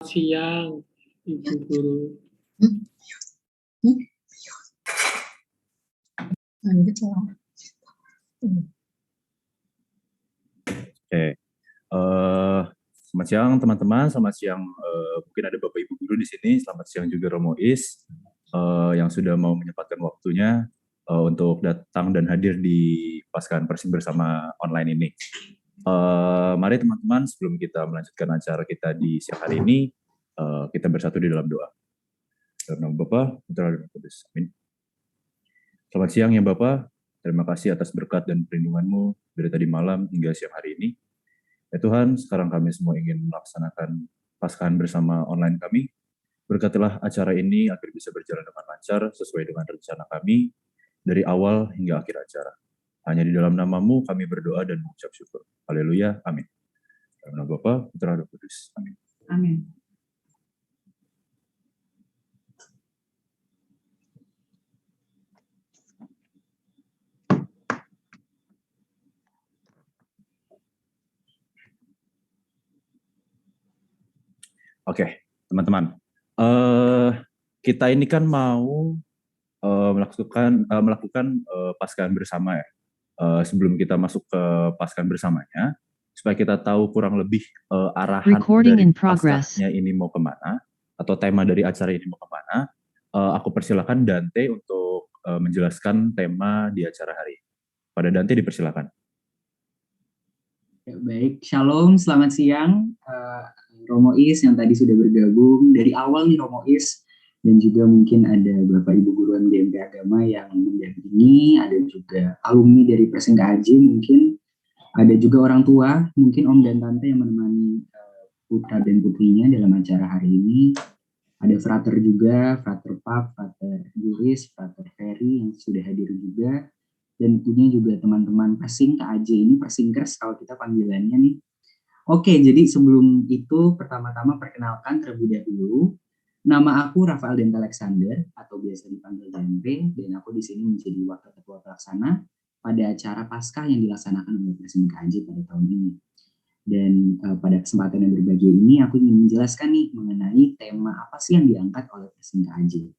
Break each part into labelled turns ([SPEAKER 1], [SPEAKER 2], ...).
[SPEAKER 1] Siang, Ibu Guru.
[SPEAKER 2] Oke, selamat siang teman-teman, selamat siang mungkin ada Bapak Ibu Guru di sini, selamat siang juga Romo Is yang sudah mau menyempatkan waktunya untuk datang dan hadir di Paskahan Persing bersama online ini. Mari teman-teman, sebelum kita melanjutkan acara kita di siang hari ini, kita bersatu di dalam doa. Dalam nama Bapa, Putra dan Roh Kudus. Amin. Selamat siang ya Bapak, terima kasih atas berkat dan perlindungan-Mu dari tadi malam hingga siang hari ini. Ya Tuhan, sekarang kami semua ingin melaksanakan Paskahan bersama online kami. Berkatilah acara ini agar bisa berjalan dengan lancar sesuai dengan rencana kami dari awal hingga akhir acara. Hanya di dalam nama-Mu kami berdoa dan mengucap syukur. Haleluya, amin. Dalam nama Bapa, Putra, dan Roh Kudus. Amin.
[SPEAKER 3] Amin.
[SPEAKER 2] Oke, teman-teman. Kita ini kan mau melakukan Paskahan bersama ya. Sebelum kita masuk ke Paskahan bersamanya, supaya kita tahu kurang lebih arahan dari Paskahnya ini mau kemana, atau tema dari acara ini mau kemana, aku persilakan Dante untuk menjelaskan tema di acara hari ini. Pada Dante dipersilakan.
[SPEAKER 3] Ya, baik, Shalom, selamat siang Romo Is yang tadi sudah bergabung dari awal nih Romo Is, dan juga mungkin ada Bapak Ibu Guru MDMP Agama yang mendampingi, ada juga alumni dari Persing KAJ mungkin, ada juga orang tua, mungkin Om dan Tante yang menemani putra dan putrinya dalam acara hari ini. Ada frater juga, frater Pap, frater Yuris, frater Ferry yang sudah hadir juga. Dan tentunya juga teman-teman Persing KAJ ini, Persingkers kalau kita panggilannya nih. Oke, jadi sebelum itu pertama-tama perkenalkan terlebih dahulu. Nama aku Rafael Dente Alexander atau biasa dipanggil Dente, dan aku di sini menjadi wakil ketua pelaksana pada acara Paskah yang dilaksanakan oleh Persing KAJ pada tahun ini. Dan pada kesempatan yang berbahagia ini aku ingin menjelaskan nih mengenai tema apa sih yang diangkat oleh Persing KAJ.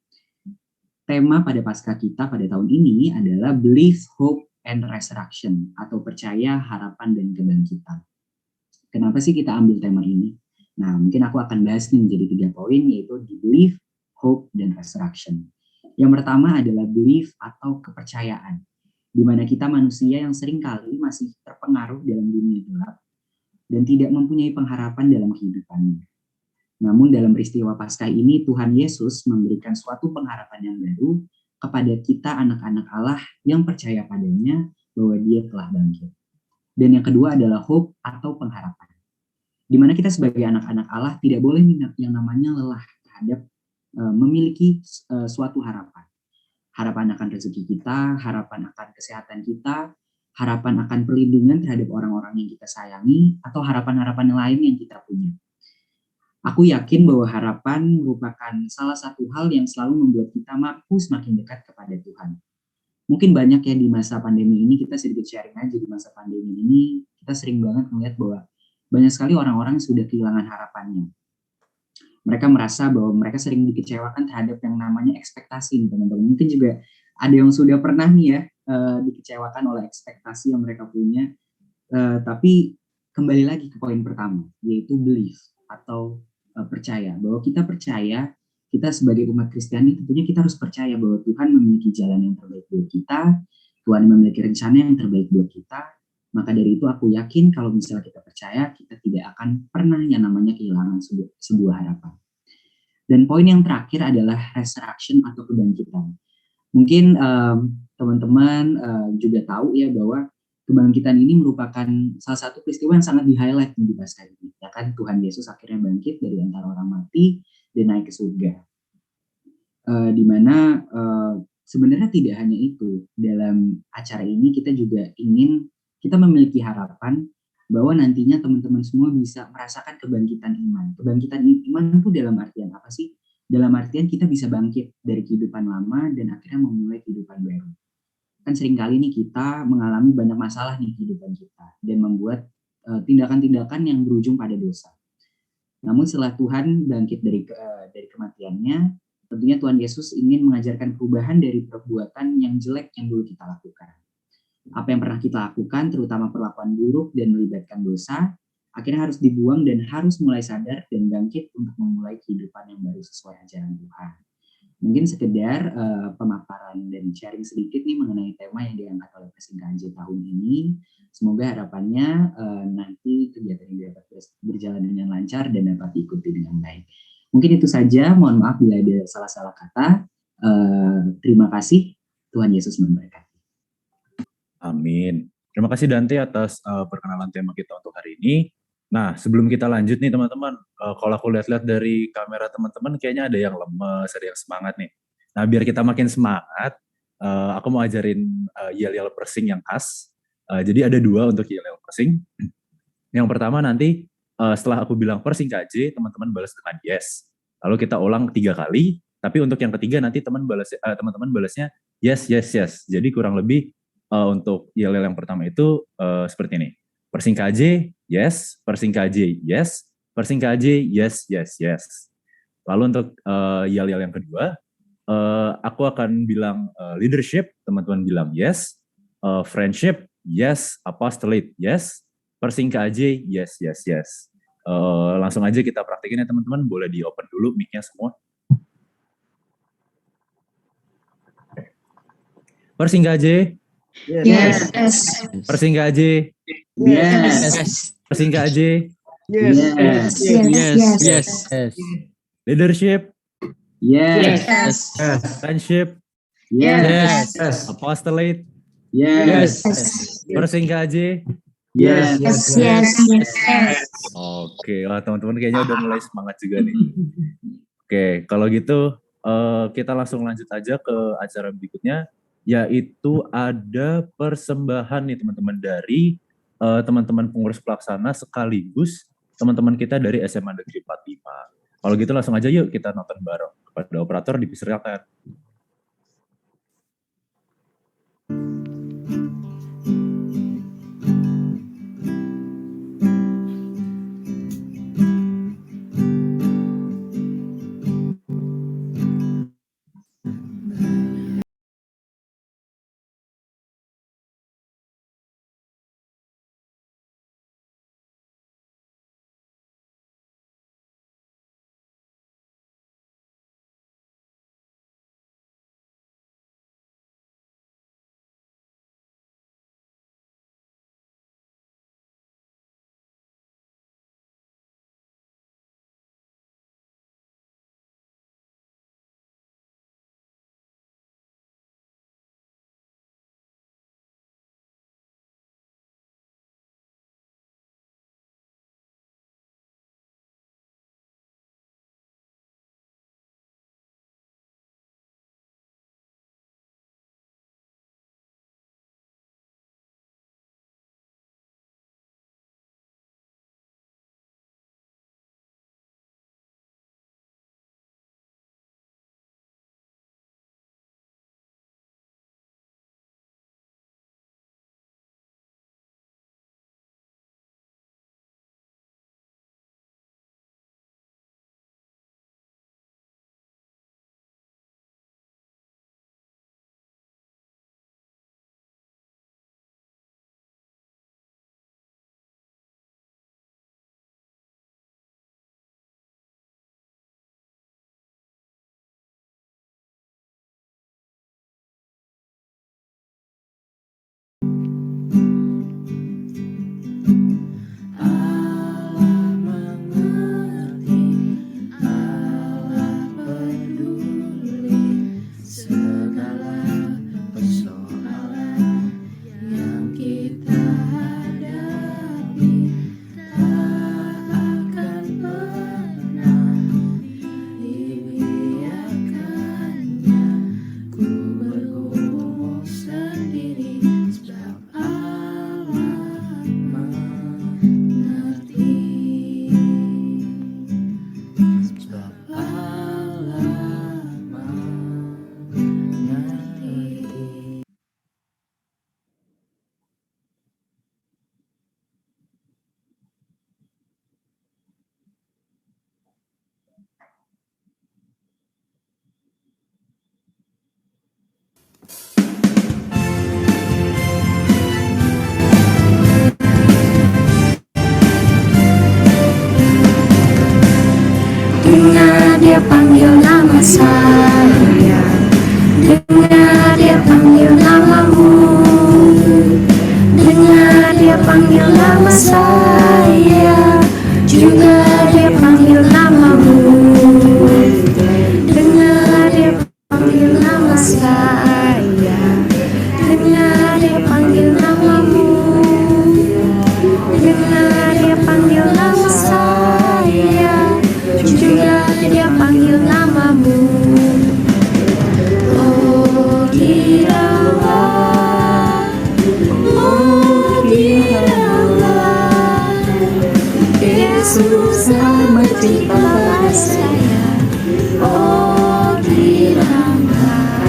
[SPEAKER 3] Tema pada Paskah kita pada tahun ini adalah Belief, Hope, and Resurrection atau percaya, harapan, dan kebangkitan. Kenapa sih kita ambil tema ini? Nah, mungkin aku akan bahas nih menjadi 3 poin, yaitu di Belief, Hope, dan Resurrection. Yang pertama adalah belief atau kepercayaan, di mana kita manusia yang seringkali masih terpengaruh dalam dunia gelap dan tidak mempunyai pengharapan dalam kehidupannya. Namun dalam peristiwa Paskah ini Tuhan Yesus memberikan suatu pengharapan yang baru kepada kita anak-anak Allah yang percaya padanya bahwa Dia telah bangkit. Dan yang kedua adalah hope atau pengharapan, di mana kita sebagai anak-anak Allah tidak boleh yang namanya lelah terhadap memiliki suatu harapan. Harapan akan rezeki kita, harapan akan kesehatan kita, harapan akan perlindungan terhadap orang-orang yang kita sayangi, atau harapan-harapan lain yang kita punya. Aku yakin bahwa harapan merupakan salah satu hal yang selalu membuat kita mampu semakin dekat kepada Tuhan. Mungkin banyak ya di masa pandemi ini, kita sedikit sharing aja di masa pandemi ini, kita sering banget melihat bahwa banyak sekali orang-orang sudah kehilangan harapannya. Mereka merasa bahwa mereka sering dikecewakan terhadap yang namanya ekspektasi, teman-teman. Mungkin juga ada yang sudah pernah nih ya dikecewakan oleh ekspektasi yang mereka punya. Tapi kembali lagi ke poin pertama, yaitu belief atau percaya. Bahwa kita percaya, kita sebagai umat Kristiani tentunya kita harus percaya bahwa Tuhan memiliki jalan yang terbaik buat kita, Tuhan memiliki rencana yang terbaik buat kita. Maka dari itu aku yakin kalau misalnya kita percaya, kita tidak akan pernah yang namanya kehilangan sebuah harapan. Dan poin yang terakhir adalah resurrection atau kebangkitan. Mungkin teman-teman juga tahu ya bahwa kebangkitan ini merupakan salah satu peristiwa yang sangat di-highlight di Paskah ini. Ya kan, Tuhan Yesus akhirnya bangkit dari antara orang mati dan naik ke surga. Di mana sebenarnya tidak hanya itu, dalam acara ini kita juga ingin kita memiliki harapan bahwa nantinya teman-teman semua bisa merasakan kebangkitan iman. Kebangkitan iman itu dalam artian apa sih? Dalam artian kita bisa bangkit dari kehidupan lama dan akhirnya memulai kehidupan baru. Kan seringkali nih kita mengalami banyak masalah nih kehidupan kita dan membuat tindakan-tindakan yang berujung pada dosa. Namun setelah Tuhan bangkit dari kematiannya, tentunya Tuhan Yesus ingin mengajarkan perubahan dari perbuatan yang jelek yang dulu kita lakukan. Apa yang pernah kita lakukan, terutama perlakuan buruk dan melibatkan dosa, akhirnya harus dibuang dan harus mulai sadar dan bangkit untuk memulai kehidupan yang baru sesuai ajaran Tuhan. Mungkin sekedar pemaparan dan sharing sedikit nih mengenai tema yang diangkat oleh Persing KJ tahun ini. Semoga harapannya nanti kegiatan ini dapat berjalan dengan lancar dan dapat diikuti dengan baik. Mungkin itu saja, mohon maaf bila ada salah-salah kata. Terima kasih, Tuhan Yesus memberkati.
[SPEAKER 2] Amin. Terima kasih Dante atas perkenalan tema kita untuk hari ini. Nah, sebelum kita lanjut nih teman-teman, kalau aku lihat-lihat dari kamera teman-teman kayaknya ada yang lemes, ada yang semangat nih. Nah, biar kita makin semangat, aku mau ajarin yel-yel persing yang khas. Jadi ada 2 untuk yel-yel persing. Yang pertama nanti setelah aku bilang persing KJ, teman-teman balas dengan yes. Lalu kita ulang 3 kali, tapi untuk yang ketiga nanti teman-teman balasnya yes, yes, yes. Jadi kurang lebih untuk yel-yel yang pertama itu seperti ini. Persing KJ, yes. Persing KJ, yes. Persing KJ, yes, yes, yes. Lalu untuk yel-yel yang kedua, aku akan bilang leadership, teman-teman bilang yes. Friendship, yes. Apostolate, yes. Persing KJ, yes, yes, yes. Langsung aja kita praktekin ya teman-teman. Boleh di open dulu mic-nya semua. Persing KJ,
[SPEAKER 4] Yes.
[SPEAKER 2] Persing KJ,
[SPEAKER 3] Yes.
[SPEAKER 2] Persing KJ,
[SPEAKER 3] Yes.
[SPEAKER 4] Yes.
[SPEAKER 2] leadership,
[SPEAKER 3] Yes.
[SPEAKER 2] friendship,
[SPEAKER 3] Yes.
[SPEAKER 2] apostolate,
[SPEAKER 3] Yes.
[SPEAKER 2] Persing KJ.
[SPEAKER 3] Yes.
[SPEAKER 2] Oke, wah teman-teman kayaknya udah mulai semangat juga nih. Oke, kalau gitu kita langsung lanjut aja ke acara berikutnya, yaitu ada persembahan nih teman-teman dari teman-teman pengurus pelaksana sekaligus teman-teman kita dari SMA Negeri 45. Kalau gitu langsung aja yuk kita nonton bareng. Kepada operator dipersilakan.
[SPEAKER 5] saya, dengar dia panggil namamu, dengar dia panggil nama saya, juga dia panggil namamu, dengar dia panggil nama saya, dengar dia panggil namamu, dengar dia panggil nama saya, juga dia panggil namamu. Oh giralah, oh giralah, Yesus amat cinta pada saya. Oh giralah,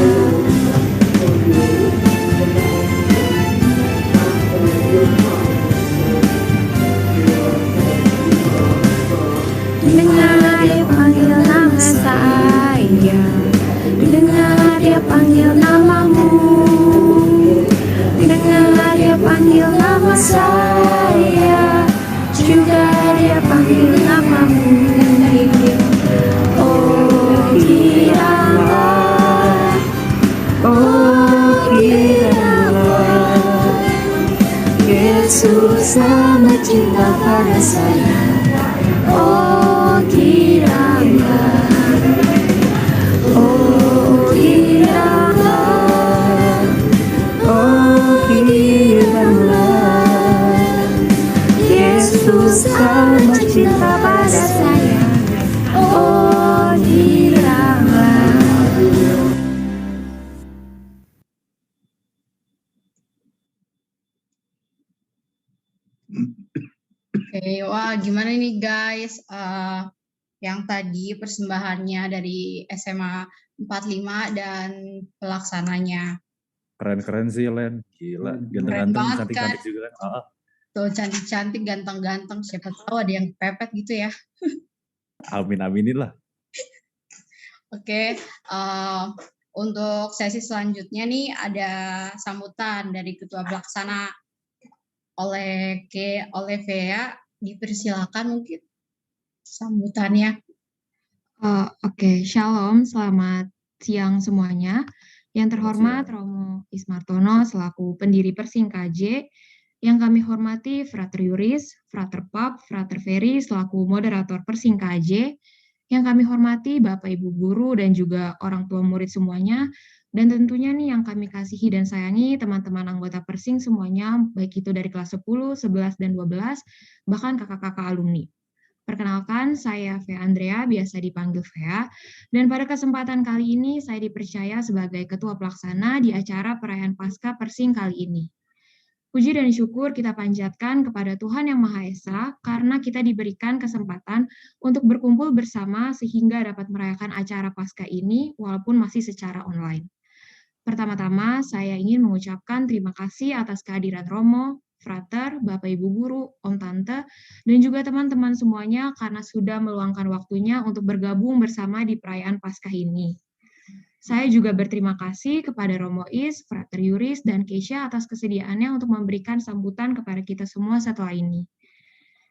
[SPEAKER 5] dengar dia panggil nama saya, dengar dia panggil namamu, dengar dia panggil nama saya, juga dia panggil namamu. Oh giralah, oh giralah, Yesus amat cinta pada saya. Oh giralah, oh giralah, oh giralah, Yesus amat cinta pada saya. Oh giralah.
[SPEAKER 6] Oke, wah gimana nih guys? Yang tadi persembahannya dari SMA 45 dan pelaksananya.
[SPEAKER 2] Keren-keren sih Len, gila,
[SPEAKER 6] Keren
[SPEAKER 2] ganteng-ganteng,
[SPEAKER 6] banget
[SPEAKER 2] cantik-cantik
[SPEAKER 6] kan?
[SPEAKER 2] juga kan.
[SPEAKER 6] Tuh cantik-cantik, ganteng-ganteng, siapa tahu ada yang pepet gitu ya.
[SPEAKER 2] Amin-aminin lah.
[SPEAKER 6] Oke, untuk sesi selanjutnya nih ada sambutan dari Ketua Pelaksana oleh Vea, dipersilakan mungkin sambutannya.
[SPEAKER 7] Oke, Shalom, selamat siang semuanya. Yang terhormat Romo Ismartono selaku pendiri Persing KJ, yang kami hormati Frater Yuris, Frater Pap, Frater Ferry selaku moderator Persing KJ, yang kami hormati Bapak Ibu Guru dan juga orang tua murid semuanya, dan tentunya nih yang kami kasihi dan sayangi teman-teman anggota Persing semuanya, baik itu dari kelas 10, 11, dan 12, bahkan kakak-kakak alumni. Perkenalkan, saya Vea Andrea, biasa dipanggil Vea, dan pada kesempatan kali ini saya dipercaya sebagai Ketua Pelaksana di acara perayaan Paskah Persing kali ini. Puji dan syukur kita panjatkan kepada Tuhan Yang Maha Esa karena kita diberikan kesempatan untuk berkumpul bersama sehingga dapat merayakan acara Paskah ini walaupun masih secara online. Pertama-tama, saya ingin mengucapkan terima kasih atas kehadiran Romo, Frater, Bapak Ibu Guru, Om Tante, dan juga teman-teman semuanya karena sudah meluangkan waktunya untuk bergabung bersama di perayaan Paskah ini. Saya juga berterima kasih kepada Romo Is, Frater Yuris, dan Keisha atas kesediaannya untuk memberikan sambutan kepada kita semua setelah ini.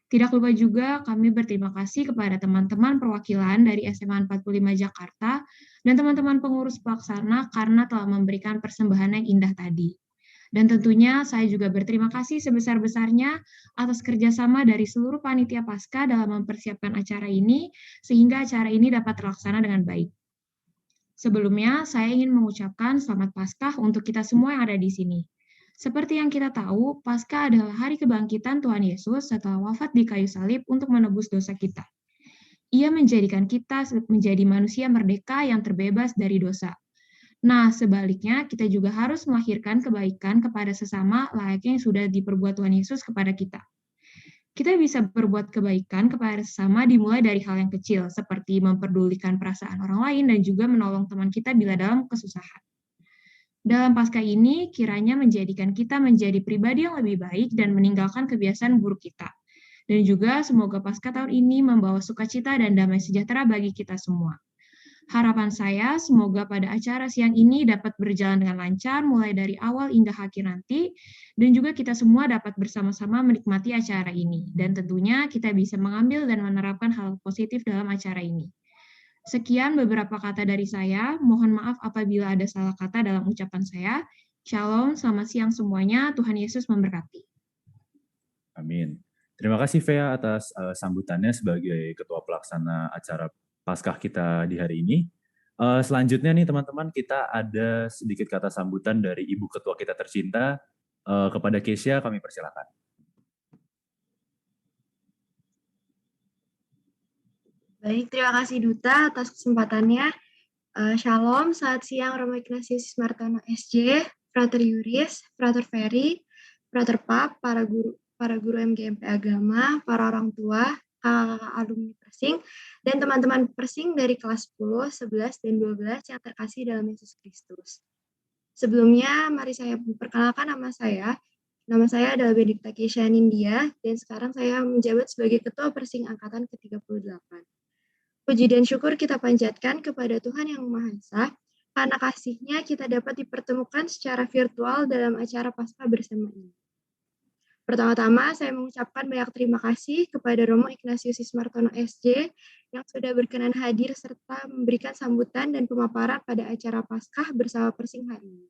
[SPEAKER 7] Tidak lupa juga kami berterima kasih kepada teman-teman perwakilan dari SMA 45 Jakarta dan teman-teman pengurus pelaksana karena telah memberikan persembahan yang indah tadi. Dan tentunya saya juga berterima kasih sebesar-besarnya atas kerjasama dari seluruh panitia Paskah dalam mempersiapkan acara ini, sehingga acara ini dapat terlaksana dengan baik. Sebelumnya, saya ingin mengucapkan selamat Paskah untuk kita semua yang ada di sini. Seperti yang kita tahu, Paskah adalah hari kebangkitan Tuhan Yesus setelah wafat di kayu salib untuk menebus dosa kita. Ia menjadikan kita menjadi manusia merdeka yang terbebas dari dosa. Nah, sebaliknya, kita juga harus melahirkan kebaikan kepada sesama layaknya yang sudah diperbuat Tuhan Yesus kepada kita. Kita bisa berbuat kebaikan kepada sesama dimulai dari hal yang kecil, seperti memperdulikan perasaan orang lain dan juga menolong teman kita bila dalam kesusahan. Dalam Paskah ini, kiranya menjadikan kita menjadi pribadi yang lebih baik dan meninggalkan kebiasaan buruk kita. Dan juga semoga Paskah tahun ini membawa sukacita dan damai sejahtera bagi kita semua. Harapan saya, semoga pada acara siang ini dapat berjalan dengan lancar, mulai dari awal hingga akhir nanti, dan juga kita semua dapat bersama-sama menikmati acara ini. Dan tentunya kita bisa mengambil dan menerapkan hal positif dalam acara ini. Sekian beberapa kata dari saya. Mohon maaf apabila ada salah kata dalam ucapan saya. Shalom, selamat siang semuanya. Tuhan Yesus memberkati.
[SPEAKER 2] Amin. Terima kasih Vea atas sambutannya sebagai Ketua Pelaksana acara Paskah kita di hari ini. Selanjutnya nih teman-teman, kita ada sedikit kata sambutan dari Ibu Ketua kita tercinta. Kepada Kesia kami persilakan.
[SPEAKER 8] Baik, terima kasih Duta atas kesempatannya. Shalom, selamat siang Romo Ignatius Ismartono SJ, Frater Yuris, Frater Ferry, Frater Pap, para guru MGMP Agama, para orang tua, kakak-kakak alumni Persing, dan teman-teman Persing dari kelas 10, 11, dan 12 yang terkasih dalam Yesus Kristus. Sebelumnya, mari saya memperkenalkan nama saya. Nama saya adalah Benedikta Kesia Nindya, dan sekarang saya menjabat sebagai Ketua Persing Angkatan ke-38. Puji dan syukur kita panjatkan kepada Tuhan Yang Maha Esa, karena kasih-Nya kita dapat dipertemukan secara virtual dalam acara Paskah bersama ini. Pertama-tama, saya mengucapkan banyak terima kasih kepada Romo Ignatius Ismartono SJ yang sudah berkenan hadir serta memberikan sambutan dan pemaparan pada acara Paskah bersama Persing hari ini.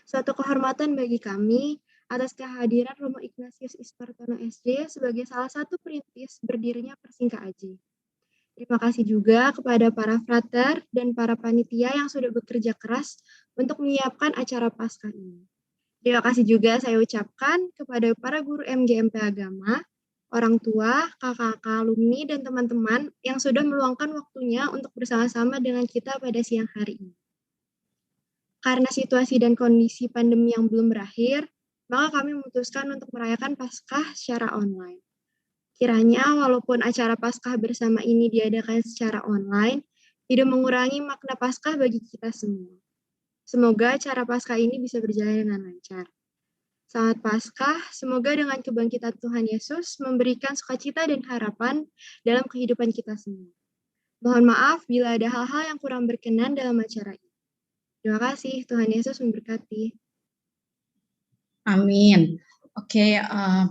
[SPEAKER 8] Suatu kehormatan bagi kami atas kehadiran Romo Ignatius Ismartono SJ sebagai salah satu perintis berdirinya Persing KAJ. Terima kasih juga kepada para frater dan para panitia yang sudah bekerja keras untuk menyiapkan acara Paskah ini. Terima kasih juga saya ucapkan kepada para guru MGMP Agama, orang tua, kakak-kakak alumni, dan teman-teman yang sudah meluangkan waktunya untuk bersama-sama dengan kita pada siang hari ini. Karena situasi dan kondisi pandemi yang belum berakhir, maka kami memutuskan untuk merayakan Paskah secara online. Kiranya walaupun acara Paskah bersama ini diadakan secara online, tidak mengurangi makna Paskah bagi kita semua. Semoga acara Paskah ini bisa berjalan dengan lancar. Selamat Paskah, semoga dengan kebangkitan Tuhan Yesus memberikan sukacita dan harapan dalam kehidupan kita semua. Mohon maaf bila ada hal-hal yang kurang berkenan dalam acara ini. Terima kasih, Tuhan Yesus memberkati.
[SPEAKER 6] Amin. Oke,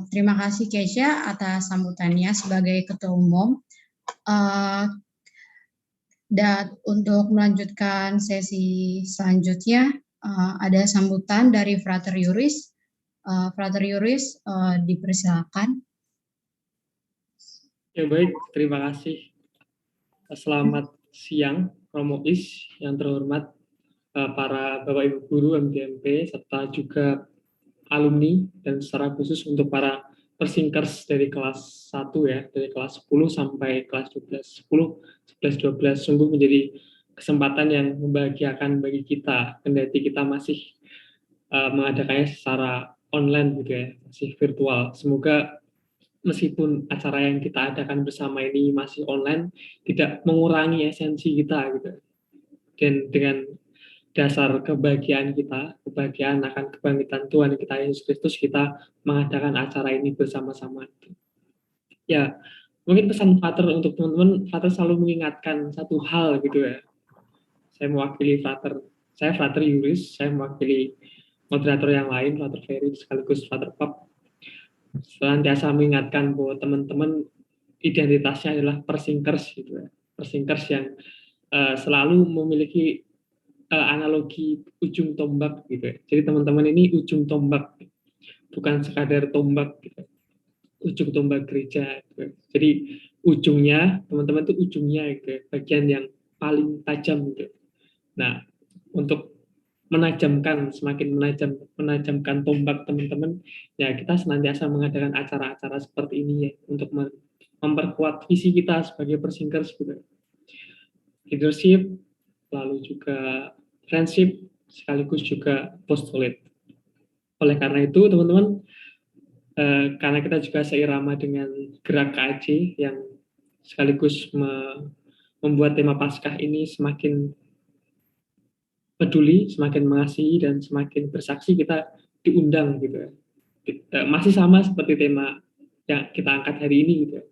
[SPEAKER 6] terima kasih Kesia atas sambutannya sebagai Ketua Umum. Dan untuk melanjutkan sesi selanjutnya, ada sambutan dari Frater Yuris. Frater Yuris, dipersilakan.
[SPEAKER 1] Ya baik, terima kasih. Selamat siang, Romo Is yang terhormat, para Bapak Ibu Guru MGMP, serta juga alumni, dan secara khusus untuk para Persingkers dari kelas 1 ya, dari kelas 10 sampai kelas 12, 10, 11, 12, sungguh menjadi kesempatan yang membahagiakan bagi kita, kendati kita masih mengadakannya secara online gitu ya, masih virtual. Semoga meskipun acara yang kita adakan bersama ini masih online, tidak mengurangi esensi kita gitu. Dan dengan dasar kebahagiaan kita, kebahagiaan akan kebangkitan Tuhan kita Yesus Kristus, kita mengadakan acara ini bersama-sama. Ya, mungkin pesan Frater untuk teman-teman, Frater selalu mengingatkan satu hal gitu ya. Saya mewakili Frater, saya Frater Yuris, saya mewakili moderator yang lain, Frater Ferry, sekaligus Frater Pap, senantiasa mengingatkan bahwa teman-teman identitasnya adalah Persingkers gitu ya. Persingkers yang selalu memiliki analogi ujung tombak gitu ya. Jadi teman-teman ini ujung tombak, bukan sekadar tombak gitu. Ujung tombak gereja gitu. Jadi ujungnya, teman-teman itu ujungnya gitu, bagian yang paling tajam gitu. Nah, untuk menajamkan, semakin menajamkan tombak teman-teman, ya kita senantiasa mengadakan acara-acara seperti ini ya, untuk memperkuat visi kita sebagai Persingkers gitu. Leadership, lalu juga friendship, sekaligus juga apostolate. Oleh karena itu, teman-teman, karena kita juga seirama dengan gerak KAJ yang sekaligus membuat tema Paskah ini semakin peduli, semakin mengasihi, dan semakin bersaksi, kita diundang gitu ya. Masih sama seperti tema yang kita angkat hari ini gitu ya.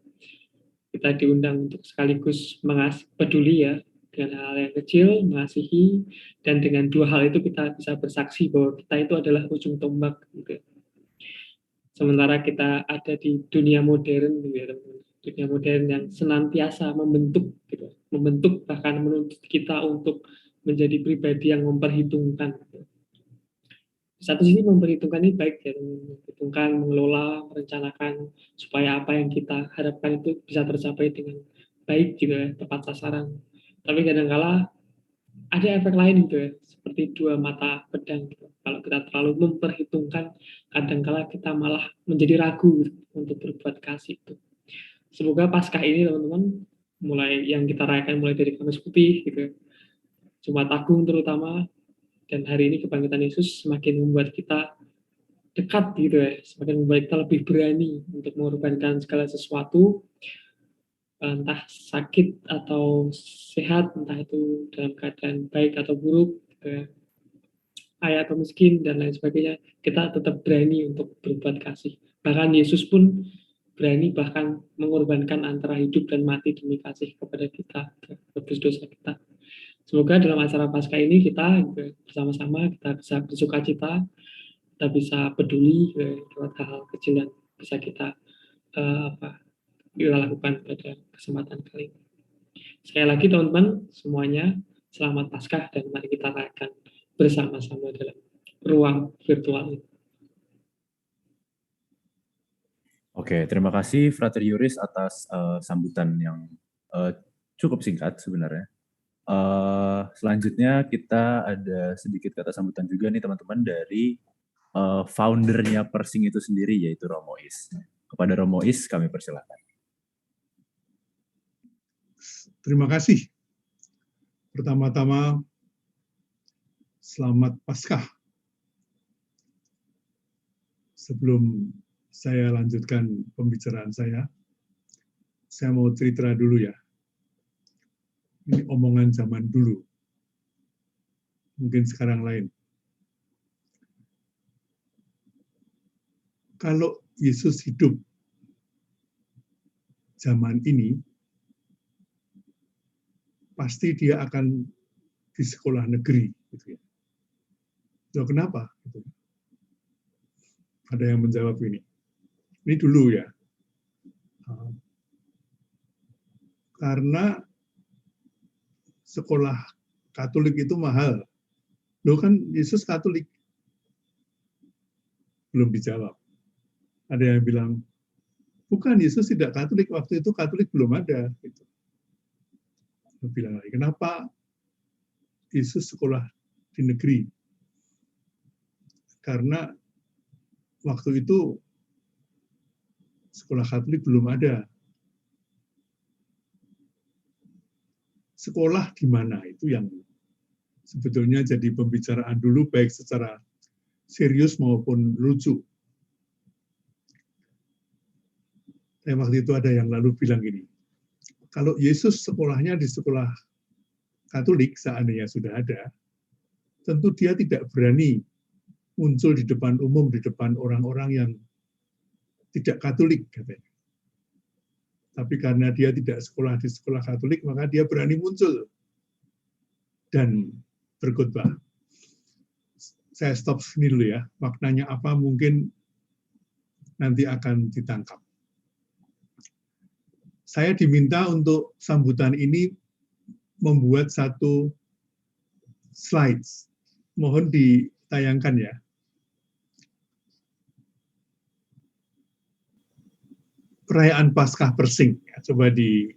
[SPEAKER 1] Kita diundang untuk sekaligus peduli ya, dengan hal yang kecil, mengasihi, dan dengan dua hal itu kita bisa bersaksi bahwa kita itu adalah ujung tombak gitu. Sementara kita ada di dunia modern gitu ya, teman-teman. Dunia modern yang senantiasa membentuk gitu, membentuk, bahkan menuntut kita untuk menjadi pribadi yang memperhitungkan. Satu sisi memperhitungkan ini baik ya, memperhitungkan, mengelola, merencanakan supaya apa yang kita harapkan itu bisa tercapai dengan baik juga, tepat sasaran. Tapi kadang-kala ada efek lain gitu ya, seperti dua mata pedang gitu. Kalau kita terlalu memperhitungkan, kadang-kala kita malah menjadi ragu gitu, untuk berbuat kasih itu. Semoga Paskah ini teman-teman, mulai yang kita rayakan mulai dari Kamis Putih gitu, Jumat Agung terutama, dan hari ini kebangkitan Yesus semakin membuat kita dekat gitu ya, semakin membuat kita lebih berani untuk mengorbankan segala sesuatu, entah sakit atau sehat, entah itu dalam keadaan baik atau buruk, gitu ya, kaya atau miskin dan lain sebagainya, kita tetap berani untuk berbuat kasih. Bahkan Yesus pun berani bahkan mengorbankan antara hidup dan mati demi kasih kepada kita, tebus dosa kita. Semoga dalam acara Paskah ini kita bersama-sama kita bisa bersuka cita, kita bisa peduli lewat hal-hal kecil yang bisa kita lakukan pada kesempatan kali ini. Sekali lagi teman-teman semuanya, selamat Paskah dan mari kita rayakan bersama-sama dalam ruang virtual ini.
[SPEAKER 2] Oke, terima kasih Frater Yuris atas sambutan yang cukup singkat sebenarnya. Selanjutnya kita ada sedikit kata sambutan juga nih teman-teman dari foundernya Persing itu sendiri, yaitu Romo Is. Kepada Romo Is kami persilakan.
[SPEAKER 9] Terima kasih. Pertama-tama selamat Paskah. Sebelum saya lanjutkan pembicaraan saya mau cerita dulu ya. Ini omongan zaman dulu. Mungkin sekarang lain. Kalau Yesus hidup zaman ini, pasti dia akan di sekolah negeri. Gitu ya. Loh, kenapa? Gitu. Ada yang menjawab ini. Ini dulu ya. Karena sekolah Katolik itu mahal. Loh kan Yesus Katolik. Belum dijawab. Ada yang bilang, bukan, Yesus tidak Katolik. Waktu itu Katolik belum ada. Gitu. Bilang lagi, kenapa Yesus sekolah di negeri? Karena waktu itu sekolah Katolik belum ada. Sekolah di mana itu yang sebetulnya jadi pembicaraan dulu, baik secara serius maupun lucu. Waktu itu ada yang lalu bilang gini, kalau Yesus sekolahnya di sekolah Katolik, seandainya sudah ada, tentu dia tidak berani muncul di depan umum, di depan orang-orang yang tidak Katolik, katanya. Tapi karena dia tidak sekolah di sekolah Katolik, maka dia berani muncul dan berkhotbah. Saya stop sini dulu ya, maknanya apa mungkin nanti akan ditangkap. Saya diminta untuk sambutan ini membuat satu slides. Mohon ditayangkan ya. Perayaan Paskah Persing, ya, coba di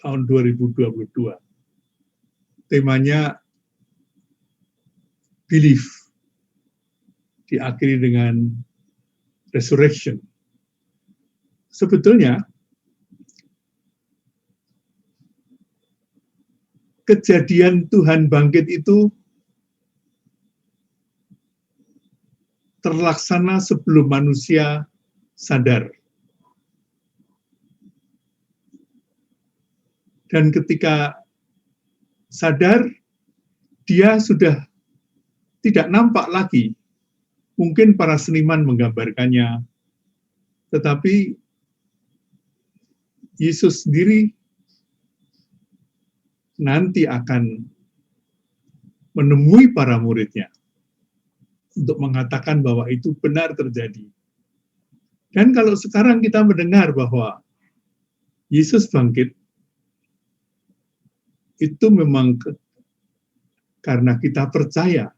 [SPEAKER 9] tahun 2022. Temanya belief, diakhiri dengan resurrection. Sebetulnya kejadian Tuhan bangkit itu terlaksana sebelum manusia sadar. Dan ketika sadar, dia sudah tidak nampak lagi. Mungkin para seniman menggambarkannya, tetapi Yesus sendiri nanti akan menemui para muridnya untuk mengatakan bahwa itu benar terjadi. Dan kalau sekarang kita mendengar bahwa Yesus bangkit, itu memang karena kita percaya.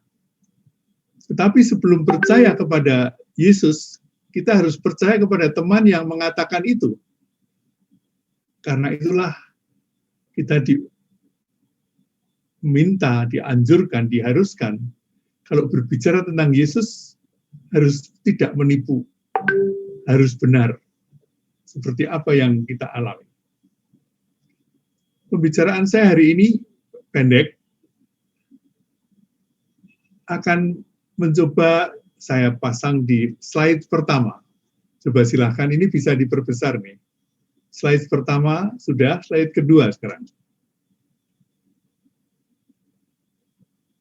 [SPEAKER 9] Tetapi sebelum percaya kepada Yesus, kita harus percaya kepada teman yang mengatakan itu. Karena itulah kita diminta, dianjurkan, diharuskan, kalau berbicara tentang Yesus, harus tidak menipu, harus benar, seperti apa yang kita alami. Pembicaraan saya hari ini pendek, akan mencoba saya pasang di slide pertama. Coba silahkan, ini bisa diperbesar nih. Slide pertama sudah, slide kedua sekarang.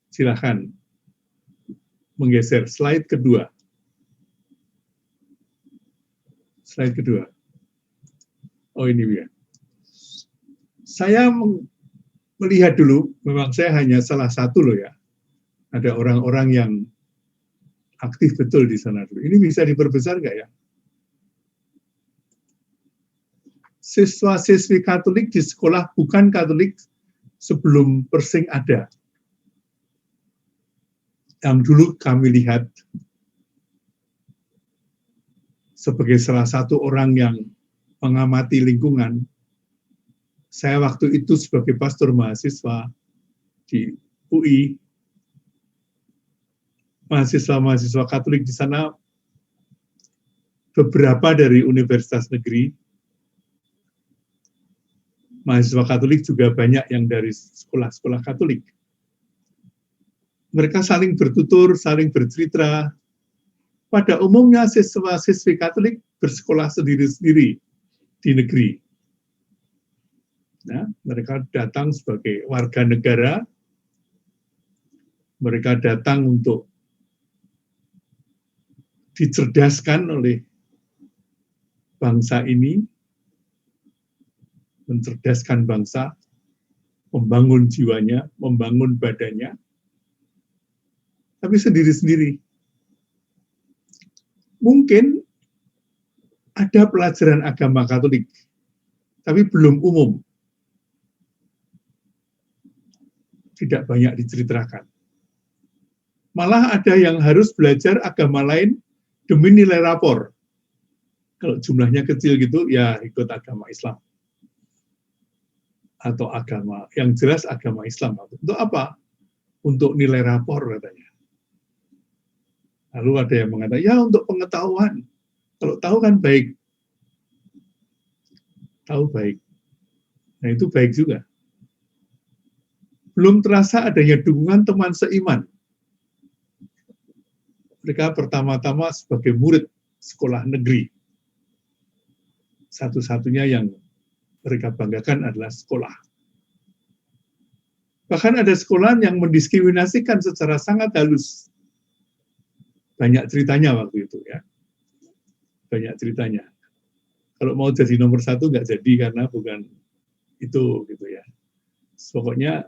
[SPEAKER 9] Silahkan menggeser slide kedua. Slide kedua. Oh ini dia. Saya melihat dulu, memang saya hanya salah satu loh ya. Ada orang-orang yang aktif betul di sana dulu. Ini bisa diperbesar nggak ya? Siswa-siswi Katolik di sekolah bukan Katolik sebelum Persing ada. Yang dulu kami lihat sebagai salah satu orang yang mengamati lingkungan. Saya waktu itu sebagai pastor mahasiswa di UI, mahasiswa-mahasiswa Katolik di sana, beberapa dari universitas negeri, mahasiswa Katolik juga banyak yang dari sekolah-sekolah Katolik. Mereka saling bertutur, saling bercerita. Pada umumnya siswa-siswi Katolik bersekolah sendiri-sendiri di negeri. Nah, mereka datang sebagai warga negara, mereka datang untuk dicerdaskan oleh bangsa ini, mencerdaskan bangsa, membangun jiwanya, membangun badannya, tapi sendiri-sendiri. Mungkin ada pelajaran agama Katolik, tapi belum umum. Tidak banyak diceritakan. Malah ada yang harus belajar agama lain demi nilai rapor. Kalau jumlahnya kecil gitu, ya ikut agama Islam. Atau agama, yang jelas agama Islam. Untuk apa? Untuk nilai rapor katanya. Lalu ada yang mengatakan, ya untuk pengetahuan. Kalau tahu kan baik. Tahu baik. Nah itu baik juga. Belum terasa adanya dukungan teman seiman. Mereka pertama-tama sebagai murid sekolah negeri. Satu-satunya yang mereka banggakan adalah sekolah. Bahkan ada sekolah yang mendiskriminasikan secara sangat halus. Banyak ceritanya waktu itu ya. Banyak ceritanya. Kalau mau jadi nomor 1 nggak jadi karena bukan itu gitu ya. Pokoknya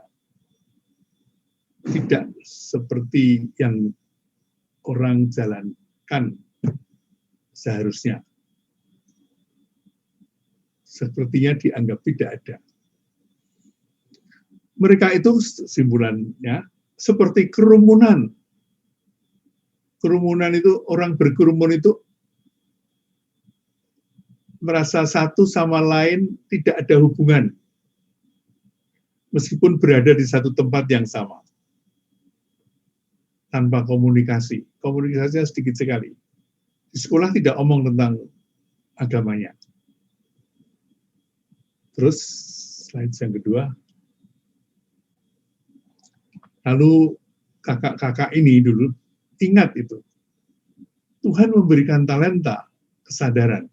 [SPEAKER 9] tidak seperti yang orang jalankan seharusnya. Sepertinya dianggap tidak ada. Mereka itu simbolannya seperti kerumunan. Kerumunan itu, orang berkerumun itu merasa satu sama lain tidak ada hubungan. Meskipun berada di satu tempat yang sama. Tanpa komunikasi. Komunikasinya sedikit sekali. Di sekolah tidak omong tentang agamanya. Terus, slide yang kedua. Lalu kakak-kakak ini dulu, ingat itu. Tuhan memberikan talenta, kesadaran.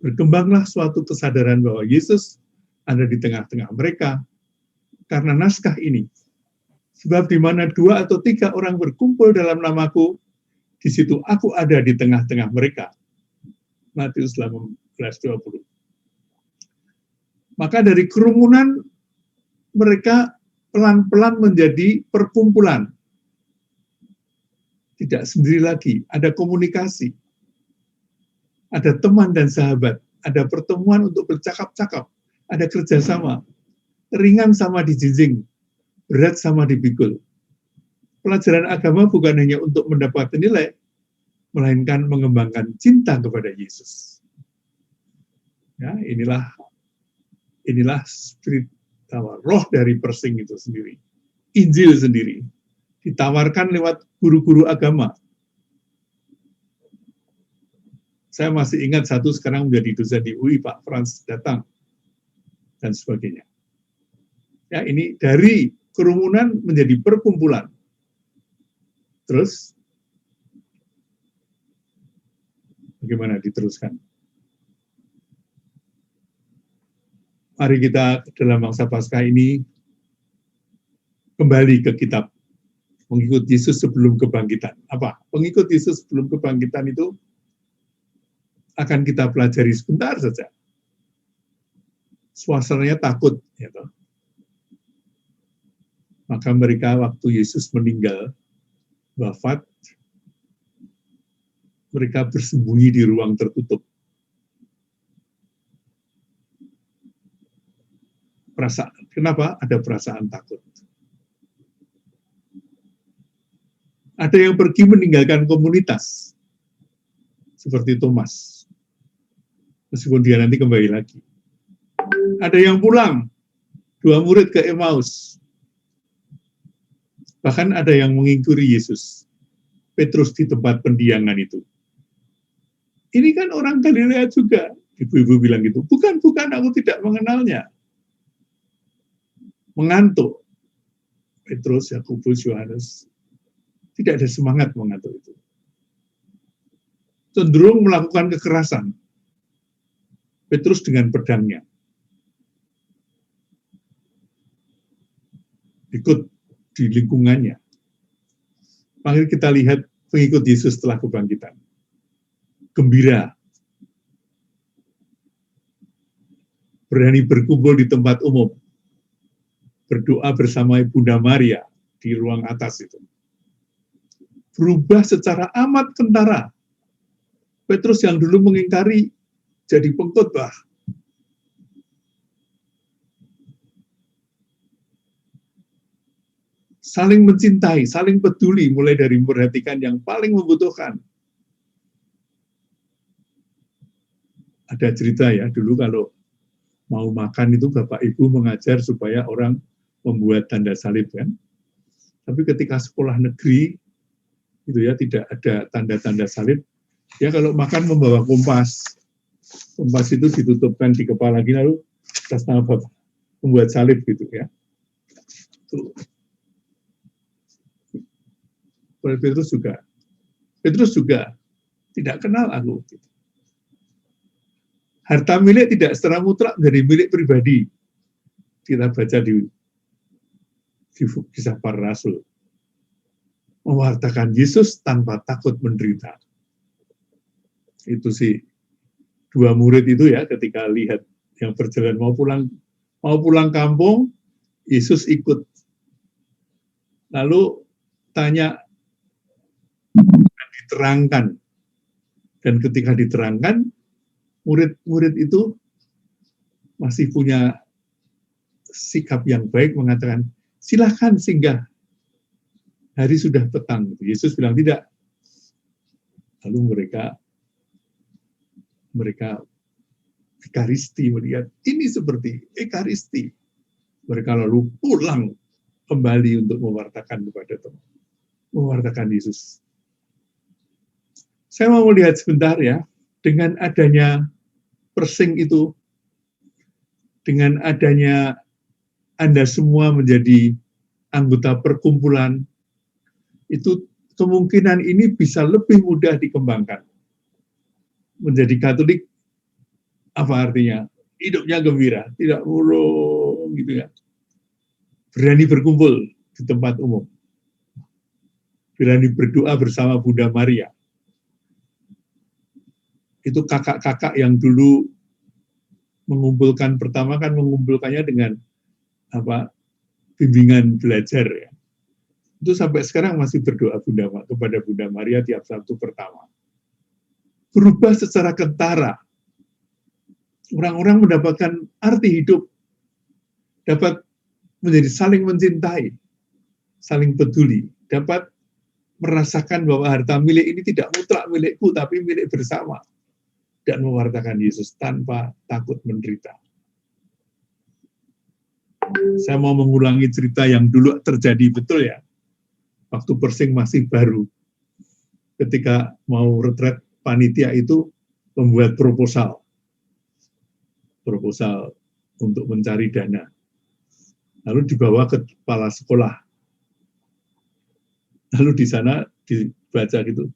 [SPEAKER 9] Berkembanglah suatu kesadaran bahwa Yesus ada di tengah-tengah mereka. Karena naskah ini. Sebab di mana 2 atau 3 orang berkumpul dalam namaku, di situ aku ada di tengah-tengah mereka. Matius 18:20. Maka dari kerumunan, mereka pelan-pelan menjadi perkumpulan. Tidak sendiri lagi, ada komunikasi. Ada teman dan sahabat, ada pertemuan untuk bercakap-cakap, ada kerjasama. Ringan sama dijinjing, berat sama dipikul. Pelajaran agama bukan hanya untuk mendapatkan nilai, melainkan mengembangkan cinta kepada Yesus. Ya, inilah spirit roh dari Persing itu sendiri. Injil sendiri ditawarkan lewat guru-guru agama. Saya masih ingat satu sekarang menjadi dosen di UI, Pak Frans datang dan sebagainya. Ya, ini dari kerumunan menjadi perkumpulan. Terus bagaimana diteruskan? Mari kita dalam mangsa Paskah ini kembali ke kitab Pengikut Yesus sebelum kebangkitan. Apa? Pengikut Yesus sebelum kebangkitan itu akan kita pelajari sebentar saja. Suasananya takut, ya toh. Maka mereka waktu Yesus meninggal, wafat, mereka bersembunyi di ruang tertutup. Kenapa? Ada perasaan takut. Ada yang pergi meninggalkan komunitas, seperti Thomas, meskipun dia nanti kembali lagi. Ada yang pulang, 2 murid ke Emmaus. Bahkan ada yang mengingkari Yesus, Petrus di tempat pendiangan itu. Ini kan orang Galilea juga. Ibu-ibu bilang gitu, bukan, aku tidak mengenalnya. Mengantuk. Petrus, Yakobus, Yohanes, tidak ada semangat mengantuk itu. Cenderung melakukan kekerasan. Petrus dengan pedangnya. Ikut di lingkungannya. Mari kita lihat pengikut Yesus setelah kebangkitan. Gembira. Berani berkumpul di tempat umum. Berdoa bersama Bunda Maria di ruang atas itu. Berubah secara amat kentara. Petrus yang dulu mengingkari jadi pengkhotbah. Saling mencintai, saling peduli, mulai dari memperhatikan yang paling membutuhkan. Ada cerita ya, dulu kalau mau makan itu Bapak Ibu mengajar supaya orang membuat tanda salib kan. Tapi ketika sekolah negeri, itu ya tidak ada tanda-tanda salib, ya kalau makan membawa kompas. Kompas itu ditutupkan di kepala lagi, lalu atas nama Bapak membuat salib gitu ya. Petrus juga tidak kenal aku. Harta milik tidak secara mutlak menjadi milik pribadi. Kita baca di Kisah Para Rasul. Mewartakan Yesus tanpa takut menderita. Itu sih 2 murid itu ya, ketika lihat yang berjalan mau pulang kampung, Yesus ikut. Lalu tanya, diterangkan. Dan ketika diterangkan, murid-murid itu masih punya sikap yang baik, mengatakan, silakan singgah. Hari sudah petang. Yesus bilang tidak. Lalu mereka ekaristi melihat ini seperti ekaristi. Mereka lalu pulang kembali untuk mewartakan kepada teman, mewartakan Yesus. Saya mau melihat sebentar ya, dengan adanya Persing itu, dengan adanya Anda semua menjadi anggota perkumpulan, itu kemungkinan ini bisa lebih mudah dikembangkan. Menjadi Katolik, apa artinya? Hidupnya gembira, tidak murung gitu ya. Berani berkumpul di tempat umum. Berani berdoa bersama Bunda Maria. Itu kakak-kakak yang dulu mengumpulkan, pertama kan mengumpulkannya dengan bimbingan belajar ya. Itu sampai sekarang masih berdoa kepada Bunda Maria tiap Sabtu pertama. Berubah secara kentara. Orang-orang mendapatkan arti hidup, dapat menjadi saling mencintai, saling peduli, dapat merasakan bahwa harta milik ini tidak mutlak milikku, tapi milik bersama, dan mewartakan Yesus tanpa takut menderita. Saya mau mengulangi cerita yang dulu terjadi, betul ya, waktu Persing masih baru. Ketika mau retret, panitia itu membuat proposal untuk mencari dana. Lalu dibawa ke kepala sekolah. Lalu di sana dibaca gitu,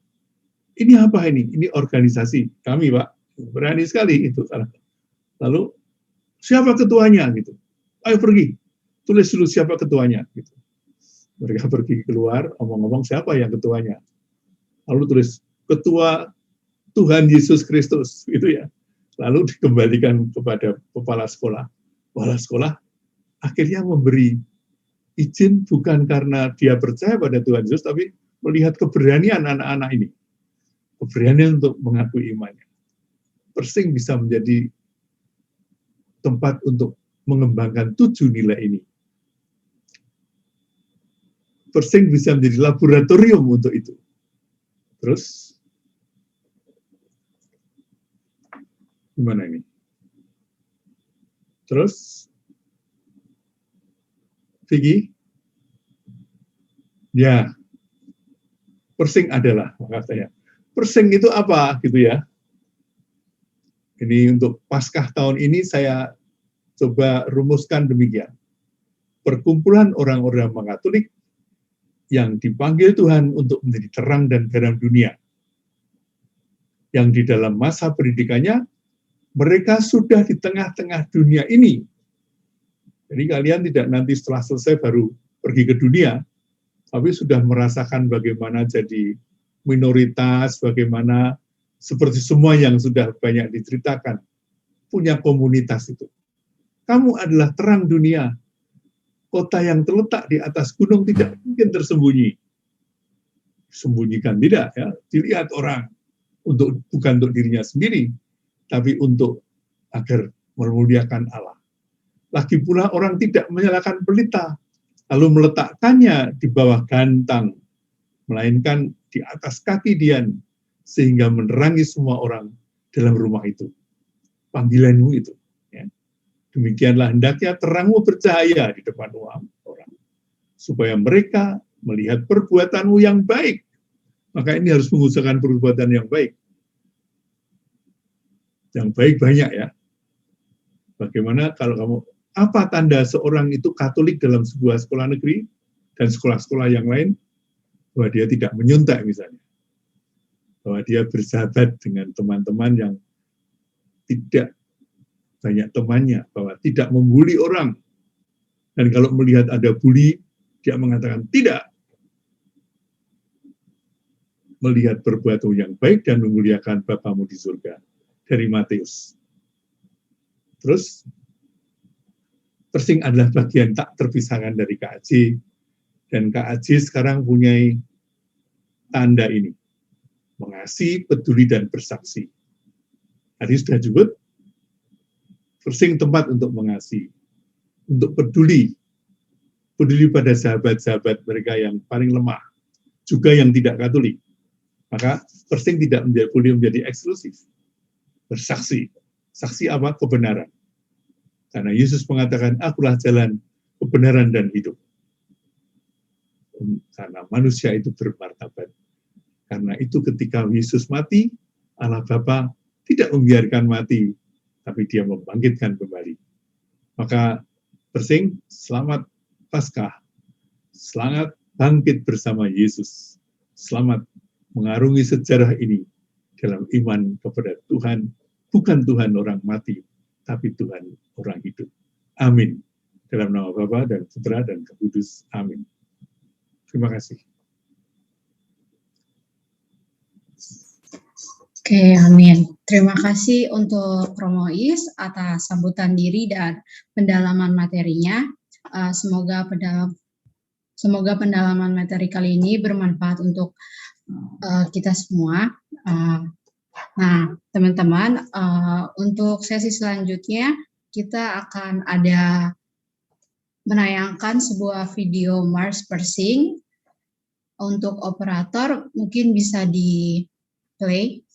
[SPEAKER 9] ini apa ini? Ini organisasi kami, Pak. Berani sekali itu. Lalu siapa ketuanya gitu? Ayo pergi, tulis dulu siapa ketuanya gitu. Mereka pergi keluar, ngomong-ngomong siapa yang ketuanya. Lalu tulis ketua Tuhan Yesus Kristus gitu ya. Lalu dikembalikan kepada kepala sekolah. Kepala sekolah akhirnya memberi izin bukan karena dia percaya pada Tuhan Yesus, tapi melihat keberanian anak-anak ini. Keberanian untuk mengakui imannya. Persing bisa menjadi tempat untuk mengembangkan 7 nilai ini. Persing bisa menjadi laboratorium untuk itu. Terus, gimana ini? Terus, Vicky? Ya, Persing adalah, maka saya. Persing itu apa, gitu ya? Ini untuk Paskah tahun ini saya coba rumuskan demikian. Perkumpulan orang-orang Katolik yang dipanggil Tuhan untuk menjadi terang dan garam dunia. Yang di dalam masa pendidikannya, mereka sudah di tengah-tengah dunia ini. Jadi kalian tidak nanti setelah selesai baru pergi ke dunia, tapi sudah merasakan bagaimana jadi minoritas, bagaimana seperti semua yang sudah banyak diceritakan, punya komunitas itu. Kamu adalah terang dunia. Kota yang terletak di atas gunung tidak mungkin tersembunyi. Sembunyikan tidak, ya. Dilihat orang, bukan untuk dirinya sendiri, tapi untuk agar memuliakan Allah. Lagi pula orang tidak menyalakan pelita, lalu meletakkannya di bawah gantang, melainkan di atas kaki Dian, sehingga menerangi semua orang dalam rumah itu. Panggilanmu itu. Ya. Demikianlah hendaknya terangmu bercahaya di depan orang, supaya mereka melihat perbuatanmu yang baik. Maka ini harus mengusahakan perbuatan yang baik. Yang baik banyak ya. Bagaimana kalau kamu, apa tanda seorang itu Katolik dalam sebuah sekolah negeri dan sekolah-sekolah yang lain? Bahwa dia tidak menyuntak misalnya. Bahwa dia bersahabat dengan teman-teman yang tidak banyak temannya, bahwa tidak membuli orang. Dan kalau melihat ada bully, dia mengatakan tidak. Melihat perbuatan yang baik dan memuliakan Bapamu di surga. Dari Matius. Terus, Persing adalah bagian tak terpisahkan dari KAJ, dan KAJ sekarang punya tanda ini, mengasihi, peduli, dan bersaksi. Tadi sudah disebut, Persing tempat untuk mengasihi, untuk peduli pada sahabat-sahabat mereka yang paling lemah, juga yang tidak Katolik. Maka Persing tidak boleh menjadi eksklusif. Bersaksi. Saksi apa? Kebenaran. Karena Yesus mengatakan, akulah jalan, kebenaran, dan hidup. Karena manusia itu bermartabat. Karena itu ketika Yesus mati, Allah Bapa tidak membiarkan mati, tapi dia membangkitkan kembali. Maka Persing, selamat Paskah. Selamat bangkit bersama Yesus. Selamat mengarungi sejarah ini dalam iman kepada Tuhan, bukan Tuhan orang mati, tapi Tuhan orang hidup. Amin. Dalam nama Bapa dan Putra dan Roh Kudus. Amin. Terima kasih.
[SPEAKER 6] Oke, amin. Terima kasih untuk Romo Is atas sambutan diri dan pendalaman materinya. Semoga pendalaman materi kali ini bermanfaat untuk kita semua. Nah, teman-teman, untuk sesi selanjutnya kita akan ada menayangkan sebuah video Mars Persing. Untuk operator mungkin bisa di play.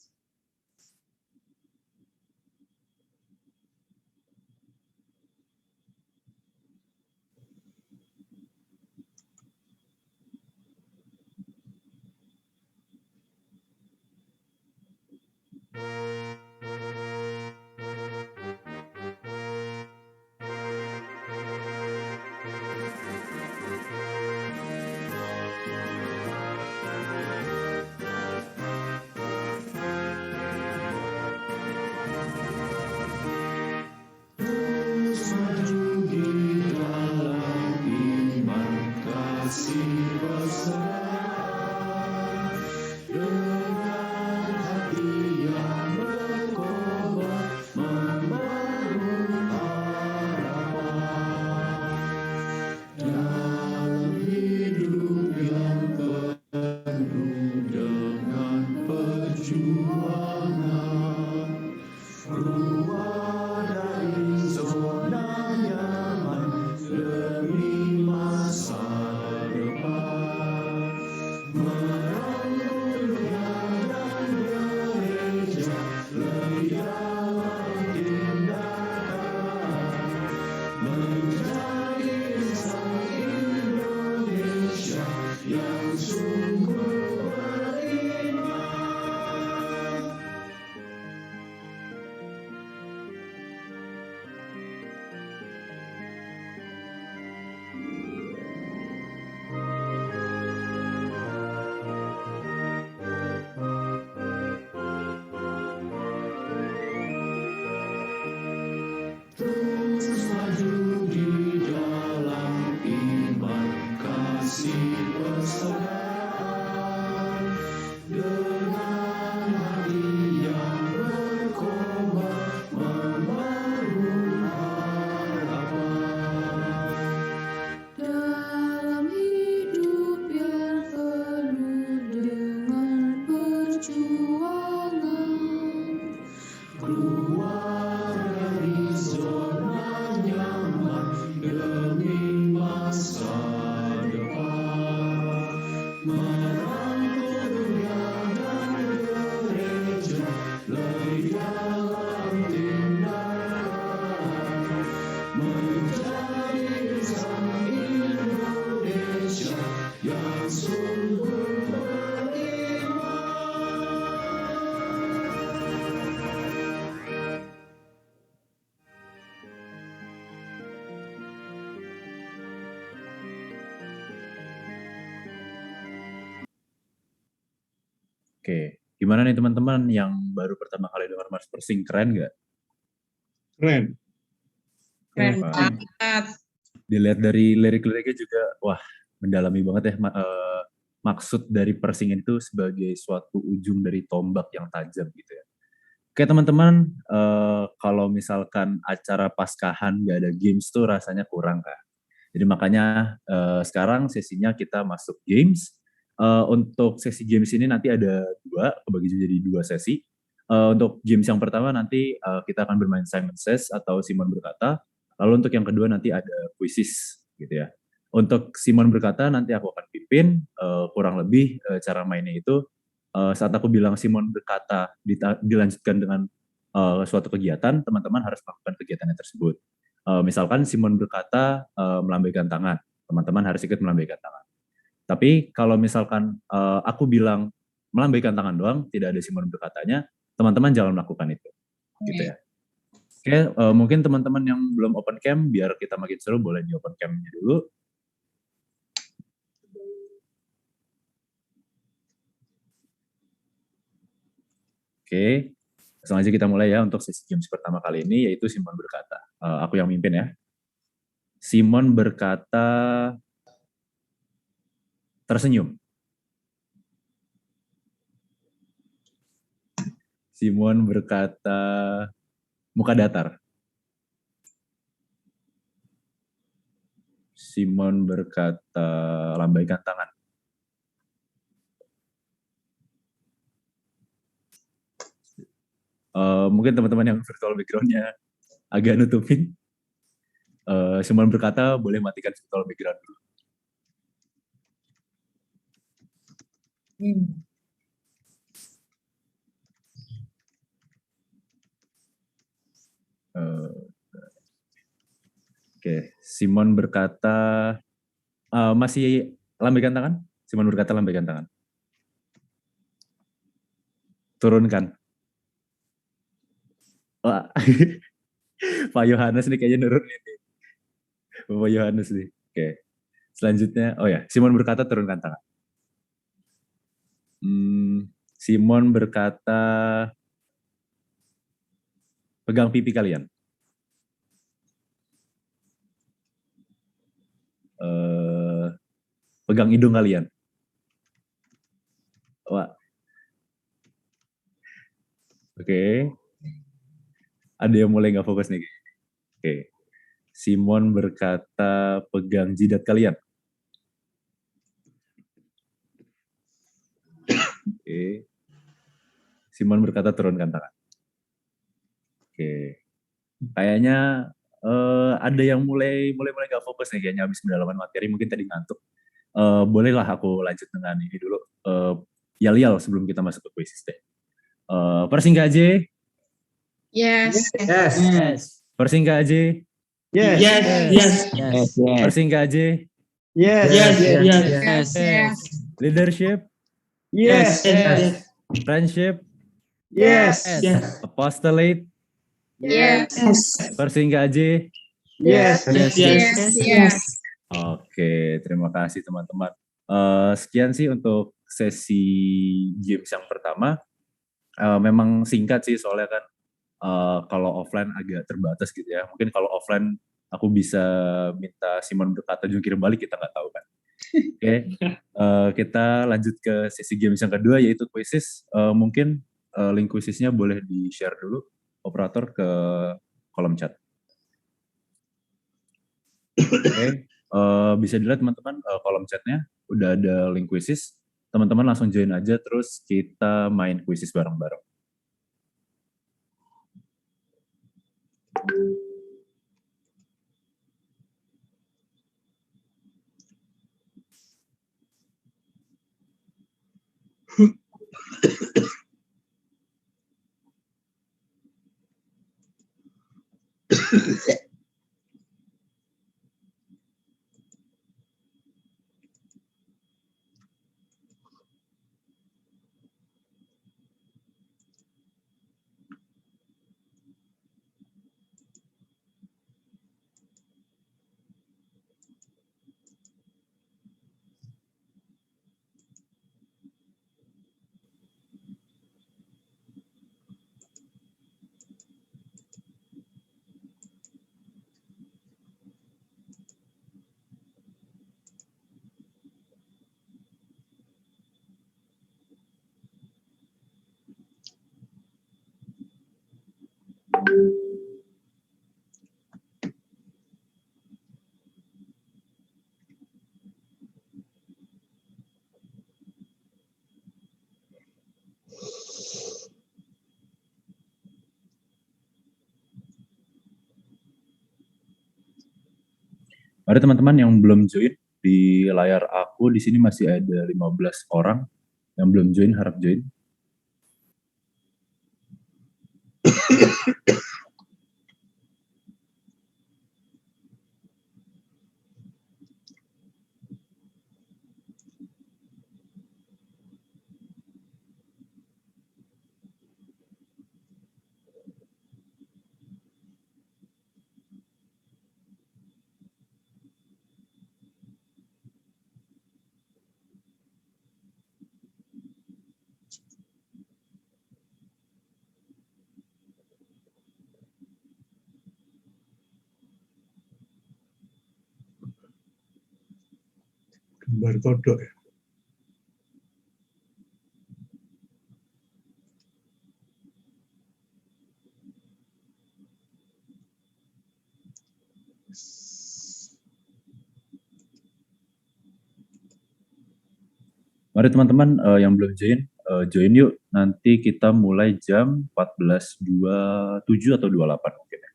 [SPEAKER 2] Oke, gimana nih teman-teman yang baru pertama kali dengar Mars Persing, keren nggak?
[SPEAKER 9] Keren.
[SPEAKER 6] Keren
[SPEAKER 2] Wah.
[SPEAKER 6] banget.
[SPEAKER 2] Dilihat dari lirik-liriknya juga, wah mendalami banget ya. Maksud dari persingin itu sebagai suatu ujung dari tombak yang tajam gitu ya. Oke teman-teman, kalau misalkan acara Paskahan nggak ada games tuh rasanya kurang kan. Jadi makanya sekarang sesinya kita masuk games. Untuk sesi games ini nanti ada kebagi jadi 2 sesi. Untuk games yang pertama nanti kita akan bermain Simon Says atau Simon Berkata. Lalu untuk yang kedua nanti ada quizzes gitu ya. Untuk Simon Berkata nanti aku akan pimpin, kurang lebih cara mainnya itu saat aku bilang Simon Berkata dilanjutkan dengan suatu kegiatan, teman-teman harus melakukan kegiatannya tersebut. Misalkan Simon berkata melambaikan tangan, teman-teman harus ikut melambaikan tangan. Tapi kalau misalkan aku bilang melambaikan tangan doang, tidak ada Simon berkatanya, teman-teman jangan melakukan itu, gitu ya. Oke, mungkin teman-teman yang belum open cam, biar kita makin seru, boleh di open cam-nya dulu. Oke, langsung aja kita mulai ya untuk sesi games pertama kali ini, yaitu Simon berkata. Aku yang mimpin ya. Simon berkata tersenyum. Simon berkata muka datar. Simon berkata lambaikan tangan. Mungkin teman-teman yang virtual background-nya agak nutupin. Simon berkata, boleh matikan virtual background dulu. Oke, Simon berkata, masih lambaikan tangan? Simon berkata lambaikan tangan. Turunkan. Wah, Pak Yohanes nih kayaknya nurun ini. Bapak Yohanes nih. Oke, selanjutnya, oh ya, Simon berkata turunkan tangan. Simon berkata, pegang pipi kalian. Pegang hidung kalian. Wah. Oke. Ada yang mulai nggak fokus nih. Oke. Simon berkata, pegang jidat kalian. Oke. Simon berkata, turunkan tangan. Oke. Kayaknya ada yang mulai nggak fokus nih kayaknya habis pendalaman materi, mungkin tadi ngantuk. Bolehlah aku lanjut dengan ini dulu. Yal sebelum kita masuk ke kuis deh. Persingkat J.
[SPEAKER 6] Yes.
[SPEAKER 4] Yes. Yes.
[SPEAKER 2] Persingkat J.
[SPEAKER 4] Yes.
[SPEAKER 1] Yes, yes,
[SPEAKER 4] Yes.
[SPEAKER 2] Persingkat J.
[SPEAKER 4] Yes.
[SPEAKER 1] yes, yes,
[SPEAKER 6] Yes. Yes.
[SPEAKER 2] Leadership.
[SPEAKER 4] Yes.
[SPEAKER 1] yes,
[SPEAKER 2] Friendship.
[SPEAKER 4] Yes.
[SPEAKER 1] yes,
[SPEAKER 2] Apostolate.
[SPEAKER 6] Yes.
[SPEAKER 2] Persingkat J.
[SPEAKER 4] Yes.
[SPEAKER 1] yes,
[SPEAKER 6] Yes. Yes.
[SPEAKER 2] Oke, terima kasih teman-teman. Sekian sih untuk sesi games yang pertama. Memang singkat sih soalnya kan kalau offline agak terbatas gitu ya. Mungkin kalau offline aku bisa minta Simon berkata jungkir balik, kita nggak tahu kan. Oke, kita lanjut ke sesi games yang kedua yaitu quizzes. Mungkin link quizesnya boleh di-share dulu operator ke kolom chat. Oke, bisa dilihat teman-teman kolom chatnya udah ada link quizzes. Teman-teman langsung join aja terus kita main quizzes bareng-bareng. Ada teman-teman yang belum join di layar aku, di sini masih ada 15 orang yang belum join, harap join.
[SPEAKER 9] Gambar kodok ya.
[SPEAKER 2] Mari teman-teman yang belum join, join yuk. Nanti kita mulai jam 14.27 atau 28 mungkin ya.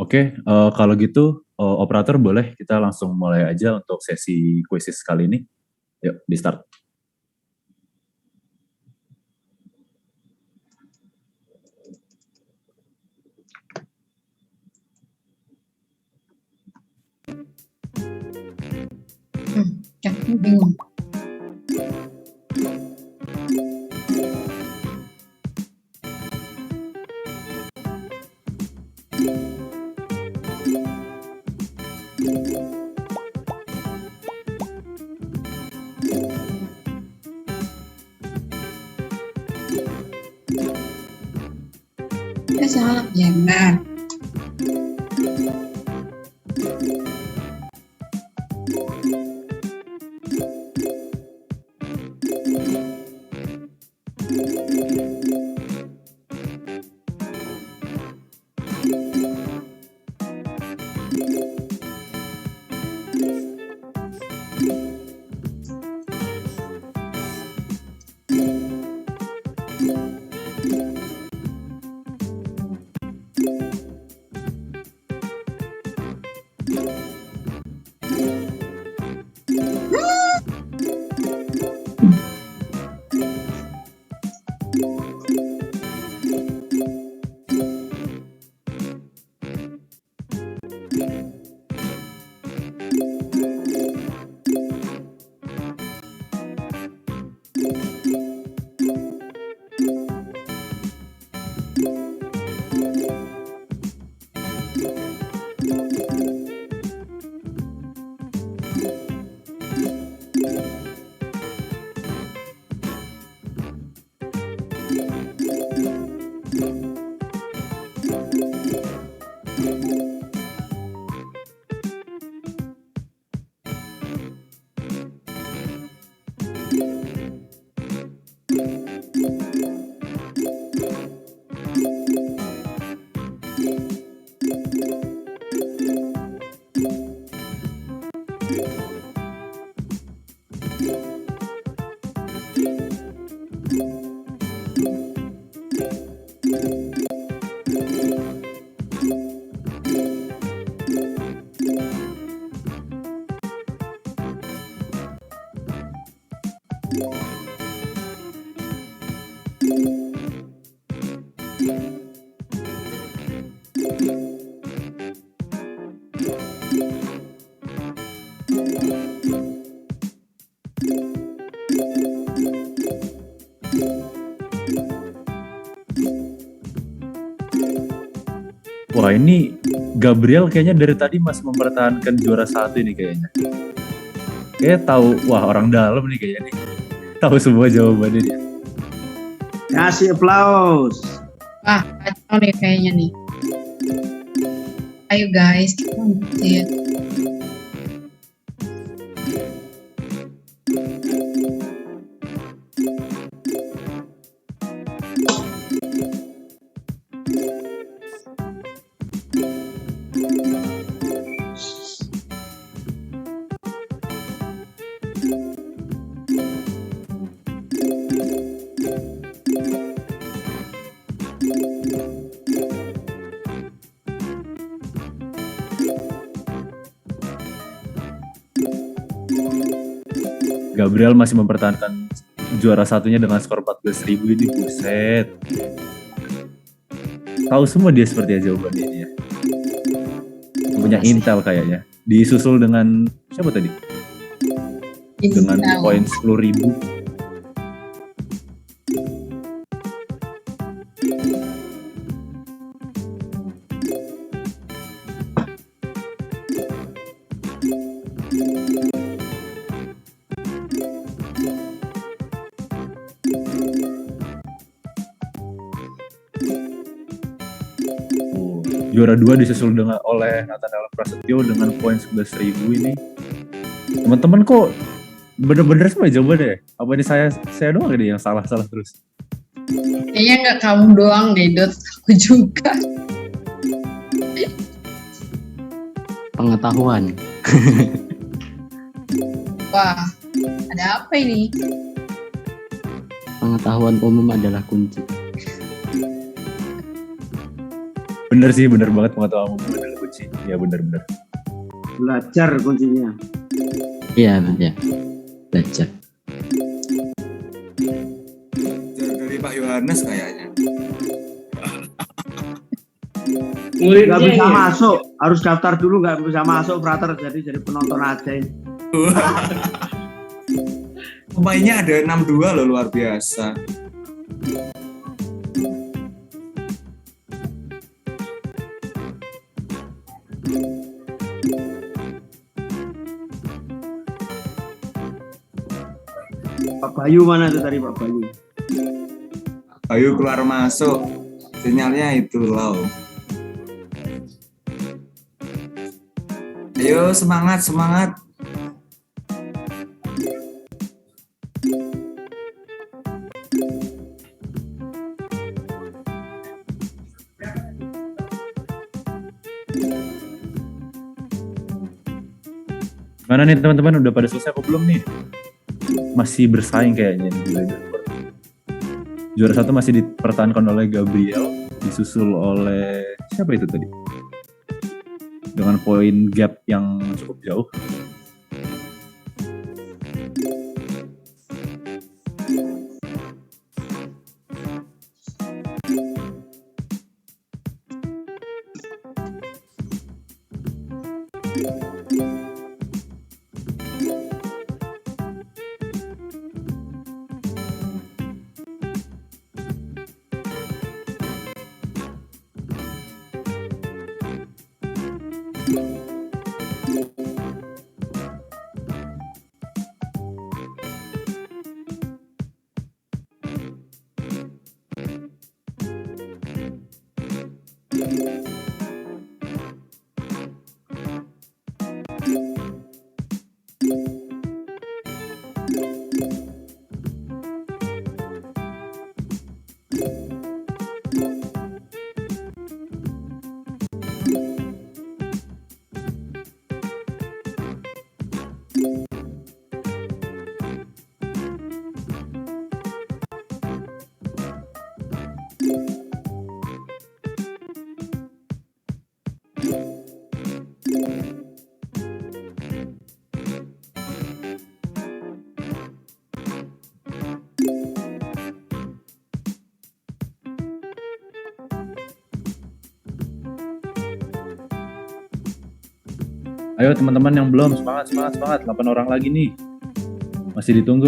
[SPEAKER 2] Oke, kalau gitu operator boleh kita langsung mulai aja untuk sesi kuisis kali ini. Yuk, di start.
[SPEAKER 6] Aku bingung. Salah, ya benar.
[SPEAKER 2] Wah, ini Gabriel kayaknya dari tadi masih mempertahankan juara 1 ini kayaknya. Kayaknya tahu, wah orang dalam nih kayaknya nih. Tahu semua jawabannya dia.
[SPEAKER 4] Kasih aplaus.
[SPEAKER 6] Wah, kacau nih kayaknya nih. Ayo guys, kita buktiin.
[SPEAKER 2] Gabriel masih mempertahankan juara satunya dengan skor 14.000 ini, buset. Tahu semua dia seperti aja jawabannya ini ya. Punya intel kayaknya. Disusul dengan siapa tadi? Dengan poin 10.000. Juara 2 disusul oleh Nathanael Prasetyo dengan poin 11.000 ini. Teman-teman kok bener-bener semua jawabannya? Apa ini saya doang ini yang salah-salah terus?
[SPEAKER 6] Kayaknya nggak kamu doang deh, Dot. Aku juga.
[SPEAKER 10] Pengetahuan.
[SPEAKER 6] Wah, ada apa ini?
[SPEAKER 10] Pengetahuan umum adalah kunci.
[SPEAKER 2] Bener sih, bener banget pengetahuan umum adalah kunci. Ya bener-bener.
[SPEAKER 4] Belajar kuncinya.
[SPEAKER 10] Iya, ya. Belajar.
[SPEAKER 11] Dari Pak Yohanes kayaknya.
[SPEAKER 4] Nggak bisa masuk, harus daftar dulu, nggak bisa masuk frater, jadi penonton aja ini.
[SPEAKER 11] Pemainnya ada 62 loh, luar biasa.
[SPEAKER 4] Pak Bayu mana itu tadi, Pak Bayu?
[SPEAKER 11] Bayu keluar masuk, sinyalnya itu low. Ayo semangat.
[SPEAKER 2] Mana nih teman-teman, udah pada selesai apa belum nih? Masih bersaing kayaknya nih. Juara 1 masih dipertahankan oleh Gabriel, disusul oleh siapa itu tadi? Dengan poin gap yang cukup jauh. Ayo teman-teman yang belum, semangat. 8 orang lagi nih. Masih ditunggu.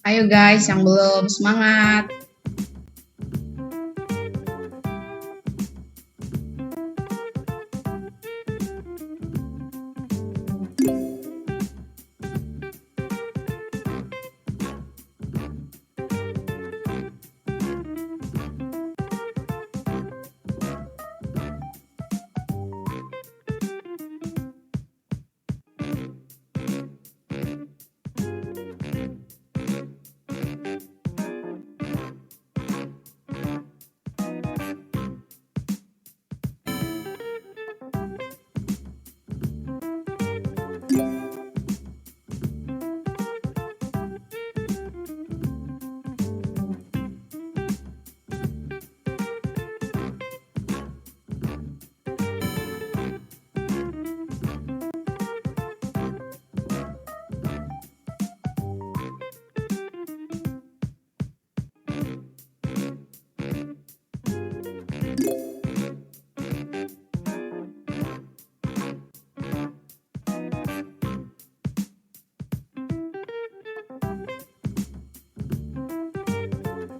[SPEAKER 6] Ayo guys, yang belum, semangat.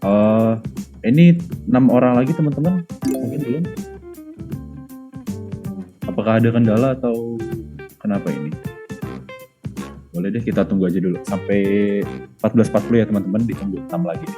[SPEAKER 2] Eh, ini 6 orang lagi teman-teman, mungkin belum. Apakah ada kendala atau kenapa ini? Boleh deh kita tunggu aja dulu sampai 14.40 ya teman-teman, ditunggu 6 lagi.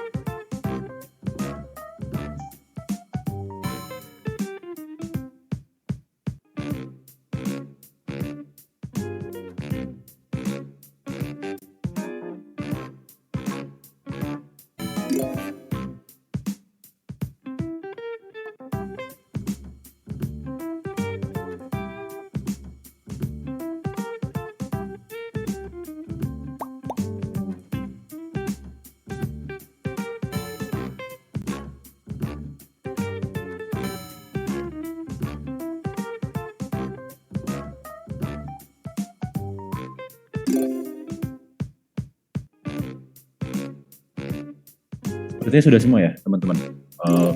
[SPEAKER 2] Sepertinya sudah semua ya teman-teman.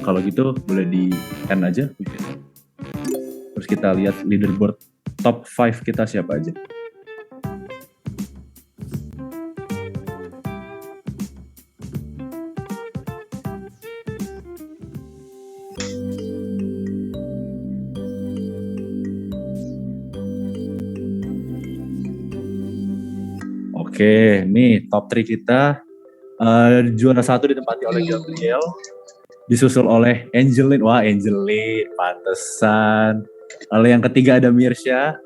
[SPEAKER 2] Kalau gitu boleh di end aja. Terus kita lihat leaderboard top 5 kita siapa aja. Oke, nih top 3 kita. Juara 1 ditempati oleh Gabriel, disusul oleh Angelin. Wah, Angelin, pantesan. Lalu yang ketiga ada Mirsya.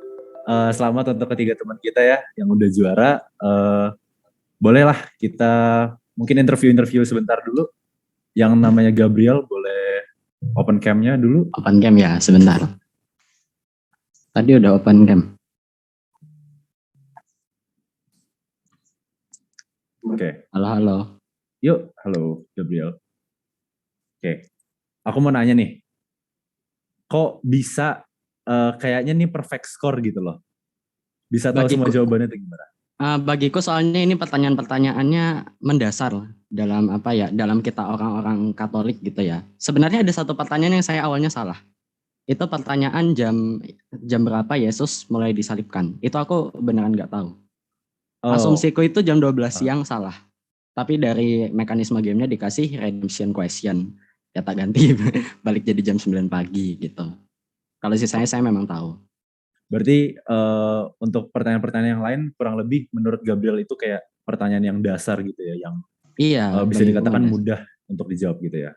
[SPEAKER 2] Selamat untuk ketiga teman kita ya yang udah juara. Bolehlah kita mungkin interview sebentar dulu. Yang namanya Gabriel boleh open cam-nya dulu.
[SPEAKER 10] Open cam ya, sebentar. Tadi udah open cam.
[SPEAKER 2] Oke.
[SPEAKER 10] Halo.
[SPEAKER 2] Yuk, halo Gabriel. Oke. Aku mau nanya nih. Kok bisa kayaknya nih perfect score gitu loh. Bisa tahu semua jawabannya itu gimana?
[SPEAKER 10] Bagiku soalnya ini pertanyaan-pertanyaannya mendasar dalam dalam kita orang-orang Katolik gitu ya. Sebenarnya ada satu pertanyaan yang saya awalnya salah. Itu pertanyaan jam berapa Yesus mulai disalibkan. Itu aku beneran nggak tahu. Asumsiku itu jam 12 siang salah. Tapi dari mekanisme gamenya dikasih redemption question. Ya tak ganti balik jadi jam 9 pagi gitu. Kalau sisanya saya memang tahu.
[SPEAKER 2] Berarti untuk pertanyaan-pertanyaan yang lain kurang lebih menurut Gabriel itu kayak pertanyaan yang dasar gitu ya, yang bisa dikatakan mudah untuk dijawab gitu ya.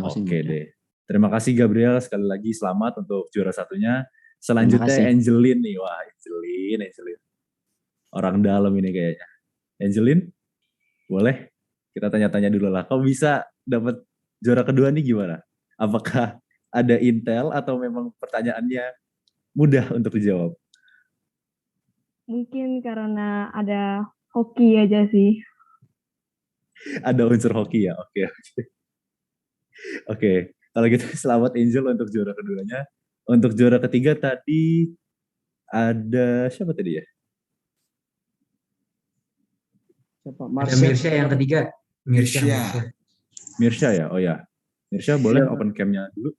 [SPEAKER 2] Oke deh. Terima kasih Gabriel, sekali lagi selamat untuk juara satunya. Selanjutnya Angelin nih, wah Angelin. Orang dalam ini kayaknya. Angelin, boleh kita tanya-tanya dulu lah. Kau bisa dapat juara kedua nih gimana? Apakah ada intel atau memang pertanyaannya mudah untuk dijawab?
[SPEAKER 12] Mungkin karena ada hoki aja sih.
[SPEAKER 2] Ada unsur hoki ya, oke. Kalau gitu selamat Angel untuk juara keduanya. Untuk juara ketiga tadi ada siapa tadi ya?
[SPEAKER 3] Ada Mirsya yang ketiga.
[SPEAKER 2] Mirsya ya, oh ya. Mirsya boleh open cam-nya dulu.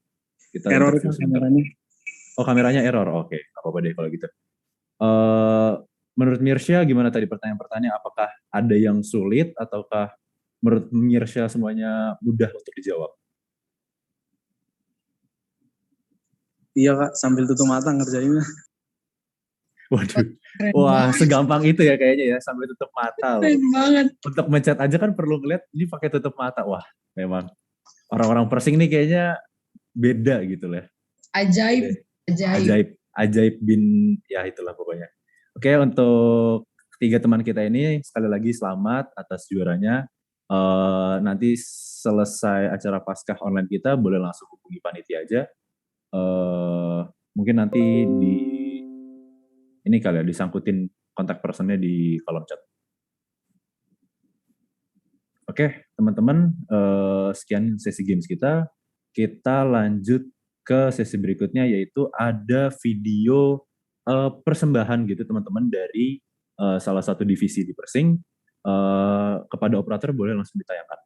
[SPEAKER 2] Kita
[SPEAKER 4] error
[SPEAKER 2] kameranya. Oh kameranya error, oke. Apa-apa deh kalau gitu. Menurut Mirsya gimana tadi pertanyaan-pertanyaan? Apakah ada yang sulit ataukah menurut Mirsya semuanya mudah untuk dijawab?
[SPEAKER 13] Iya Kak, sambil tutup mata ngerjainnya.
[SPEAKER 2] Waduh, wah segampang itu ya kayaknya ya, sambil tutup mata.
[SPEAKER 6] Keren banget.
[SPEAKER 2] Untuk mencet aja kan perlu ngeliat, ini pakai tutup mata. Wah, memang orang-orang Persing nih kayaknya beda gitu lah. Ajaib bin, ya itulah pokoknya. Oke, untuk ketiga teman kita ini sekali lagi selamat atas juaranya. Nanti selesai acara Paskah online kita boleh langsung hubungi panitia aja. Mungkin nanti ini kali ya disangkutin kontak personnya di kolom chat. Oke, teman-teman, sekian sesi games kita. Kita lanjut ke sesi berikutnya, yaitu ada video persembahan gitu teman-teman dari salah satu divisi di Persing. Kepada operator boleh langsung ditayangkan.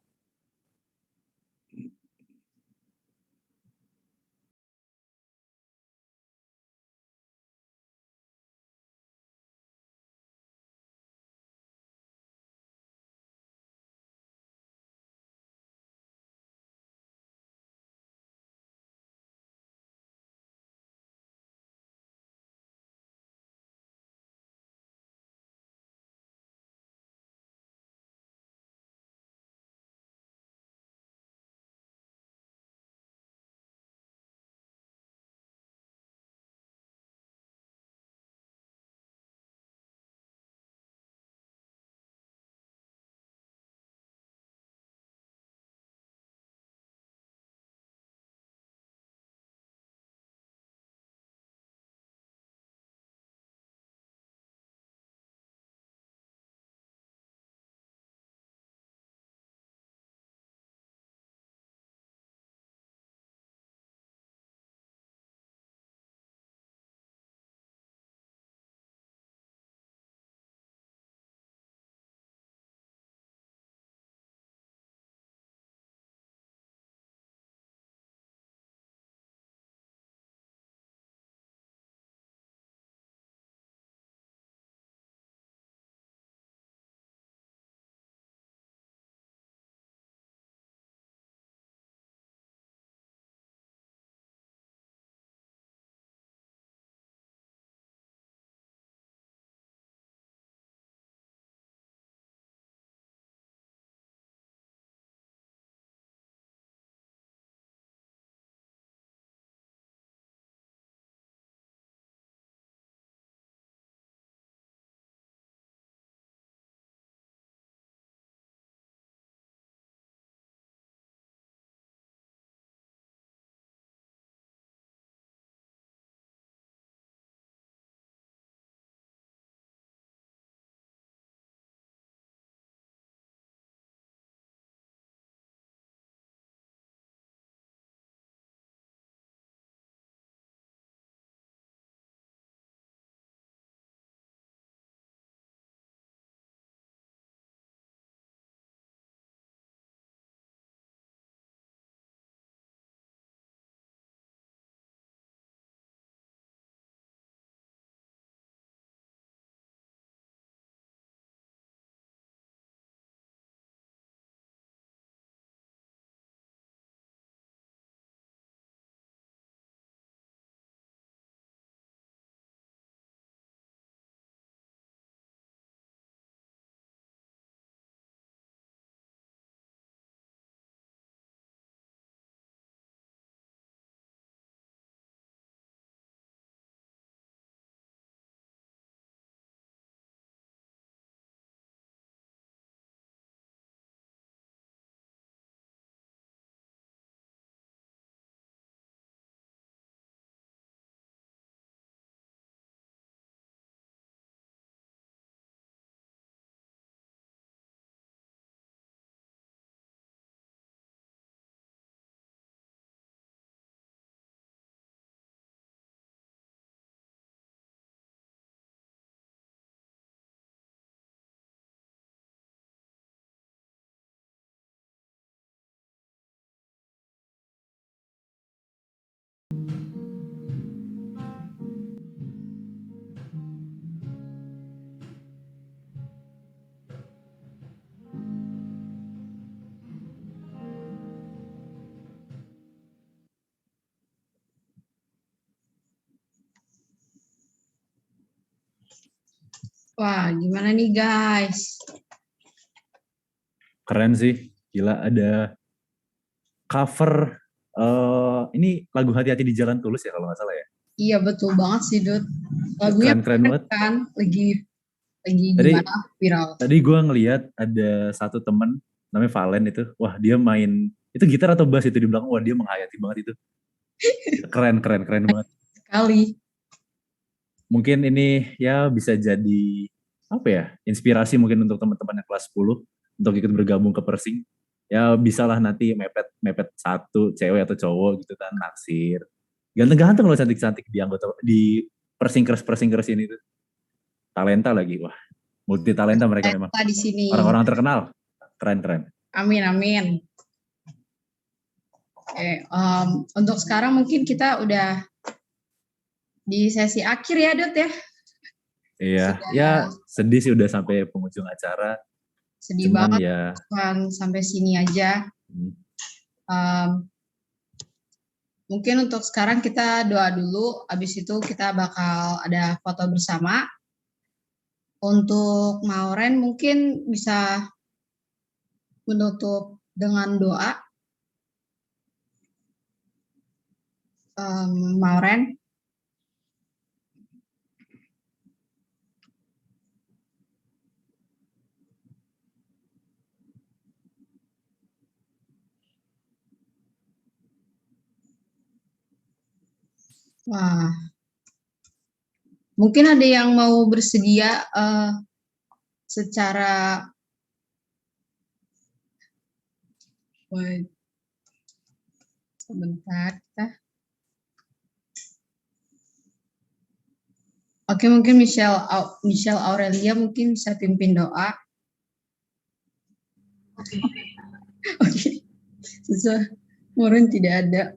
[SPEAKER 6] Wah, gimana nih guys?
[SPEAKER 2] Keren sih, gila ada cover ini lagu Hati-Hati di Jalan Tulus ya kalau nggak salah ya.
[SPEAKER 6] Iya betul banget sih, Dut. Lagunya
[SPEAKER 2] Keren banget.
[SPEAKER 6] kan lagi
[SPEAKER 2] Tadi
[SPEAKER 6] gimana viral.
[SPEAKER 2] Tadi gue ngelihat ada satu temen namanya Valen itu, wah dia main itu gitar atau bass itu di belakang, wah dia menghayati banget itu. Keren banget.
[SPEAKER 6] Sekali.
[SPEAKER 2] Mungkin ini ya bisa jadi apa ya, inspirasi mungkin untuk teman-teman yang kelas 10 untuk ikut bergabung ke Persing. Ya bisalah nanti mepet satu cewek atau cowok gitu kan, naksir. Ganteng-ganteng loh, cantik-cantik di anggota di Persingkers ini tuh. Talenta lagi, wah. Multi talenta mereka memang.
[SPEAKER 6] Di sini.
[SPEAKER 2] Orang-orang terkenal. Keren.
[SPEAKER 6] Amin. Oke, untuk sekarang mungkin kita udah di sesi akhir ya, Dut ya.
[SPEAKER 2] Iya, ya sedih sih udah sampai penghujung acara.
[SPEAKER 6] Sedih
[SPEAKER 2] cuman
[SPEAKER 6] banget
[SPEAKER 2] ya
[SPEAKER 6] kan sampai sini aja. Mungkin untuk sekarang kita doa dulu, habis itu kita bakal ada foto bersama. Untuk Mauren mungkin bisa menutup dengan doa. Mauren. Wah, mungkin ada yang mau bersedia secara sebentar kita. Oke, mungkin Michelle Aurelia mungkin bisa pimpin doa. Oke. Mauren tidak ada.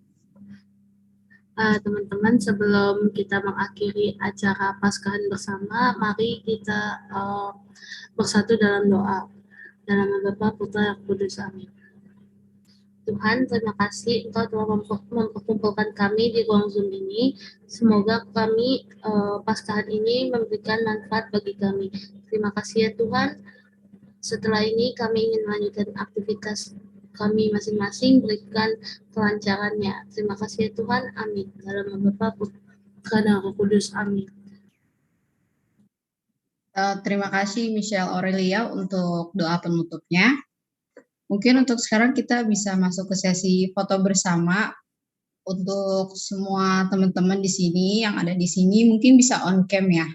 [SPEAKER 14] Teman-teman, sebelum kita mengakhiri acara Paskahan bersama, mari kita bersatu dalam doa. Dalam nama Bapa, Putra, dan Kudus. Amin. Tuhan, terima kasih Engkau telah memperkumpulkan kami di ruang Zoom ini. Semoga kami Paskahan ini memberikan manfaat bagi kami. Terima kasih ya Tuhan. Setelah ini kami ingin melanjutkan aktivitas kami masing-masing, berikan kelancarannya. Terima kasih ya Tuhan. Amin. Dalam nama Bapa, Putra, dan Roh Kudus. Amin.
[SPEAKER 6] Terima kasih Michelle Aurelia untuk doa penutupnya. Mungkin untuk sekarang kita bisa masuk ke sesi foto bersama. Untuk semua teman-teman di sini yang ada di sini mungkin bisa on cam ya.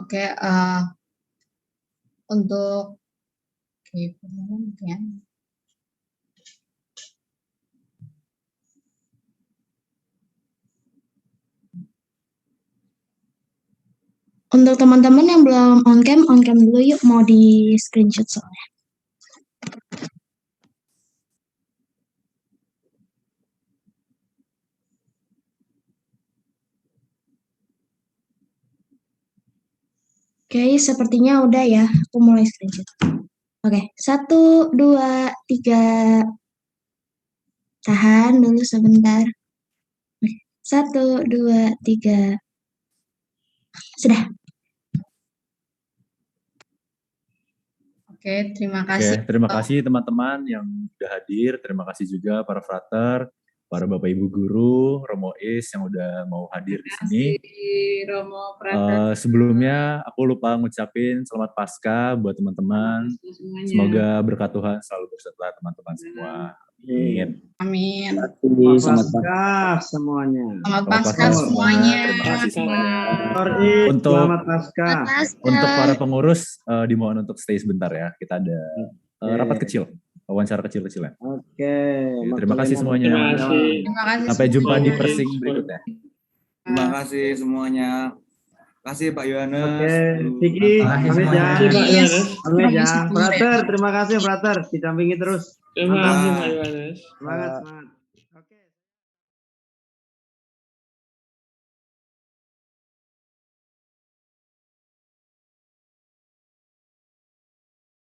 [SPEAKER 6] Oke, untuk
[SPEAKER 15] untuk teman-teman yang belum on cam dulu yuk, mau di screenshot soalnya. Oke, sepertinya udah ya. Aku mulai screenshot. Oke, 1, 2, 3. Tahan dulu sebentar. 1, 2, 3. Sudah.
[SPEAKER 6] Oke, terima kasih.
[SPEAKER 2] Oke, terima kasih teman-teman yang sudah hadir. Terima kasih juga para frater, para Bapak Ibu guru, Romo Is yang udah mau hadir di sini.
[SPEAKER 6] Romo Frater.
[SPEAKER 2] Sebelumnya aku lupa ngucapin selamat Paskah buat teman-teman. Semoga berkat Tuhan selalu berserta teman-teman semua. Amin.
[SPEAKER 6] Amin.
[SPEAKER 4] Selamat Paskah semuanya.
[SPEAKER 6] Selamat Paskah semuanya.
[SPEAKER 2] Terima kasih semuanya.
[SPEAKER 4] Untuk selamat Paskah.
[SPEAKER 2] Untuk para pengurus dimohon untuk stay sebentar ya. Kita ada rapat kecil. Wawancara kecil-kecilan.
[SPEAKER 4] Oke.
[SPEAKER 2] Terima kasih semuanya.
[SPEAKER 6] Terima kasih.
[SPEAKER 2] Sampai jumpa di Persing berikutnya.
[SPEAKER 11] Terima kasih semuanya. Terima kasih Pak Yohanes.
[SPEAKER 4] Oke, Vicky, Amin ya. Frater, terima kasih Frater, didampingi terus.
[SPEAKER 1] Terima kasih Pak Yohanes.
[SPEAKER 4] Semangat, semangat.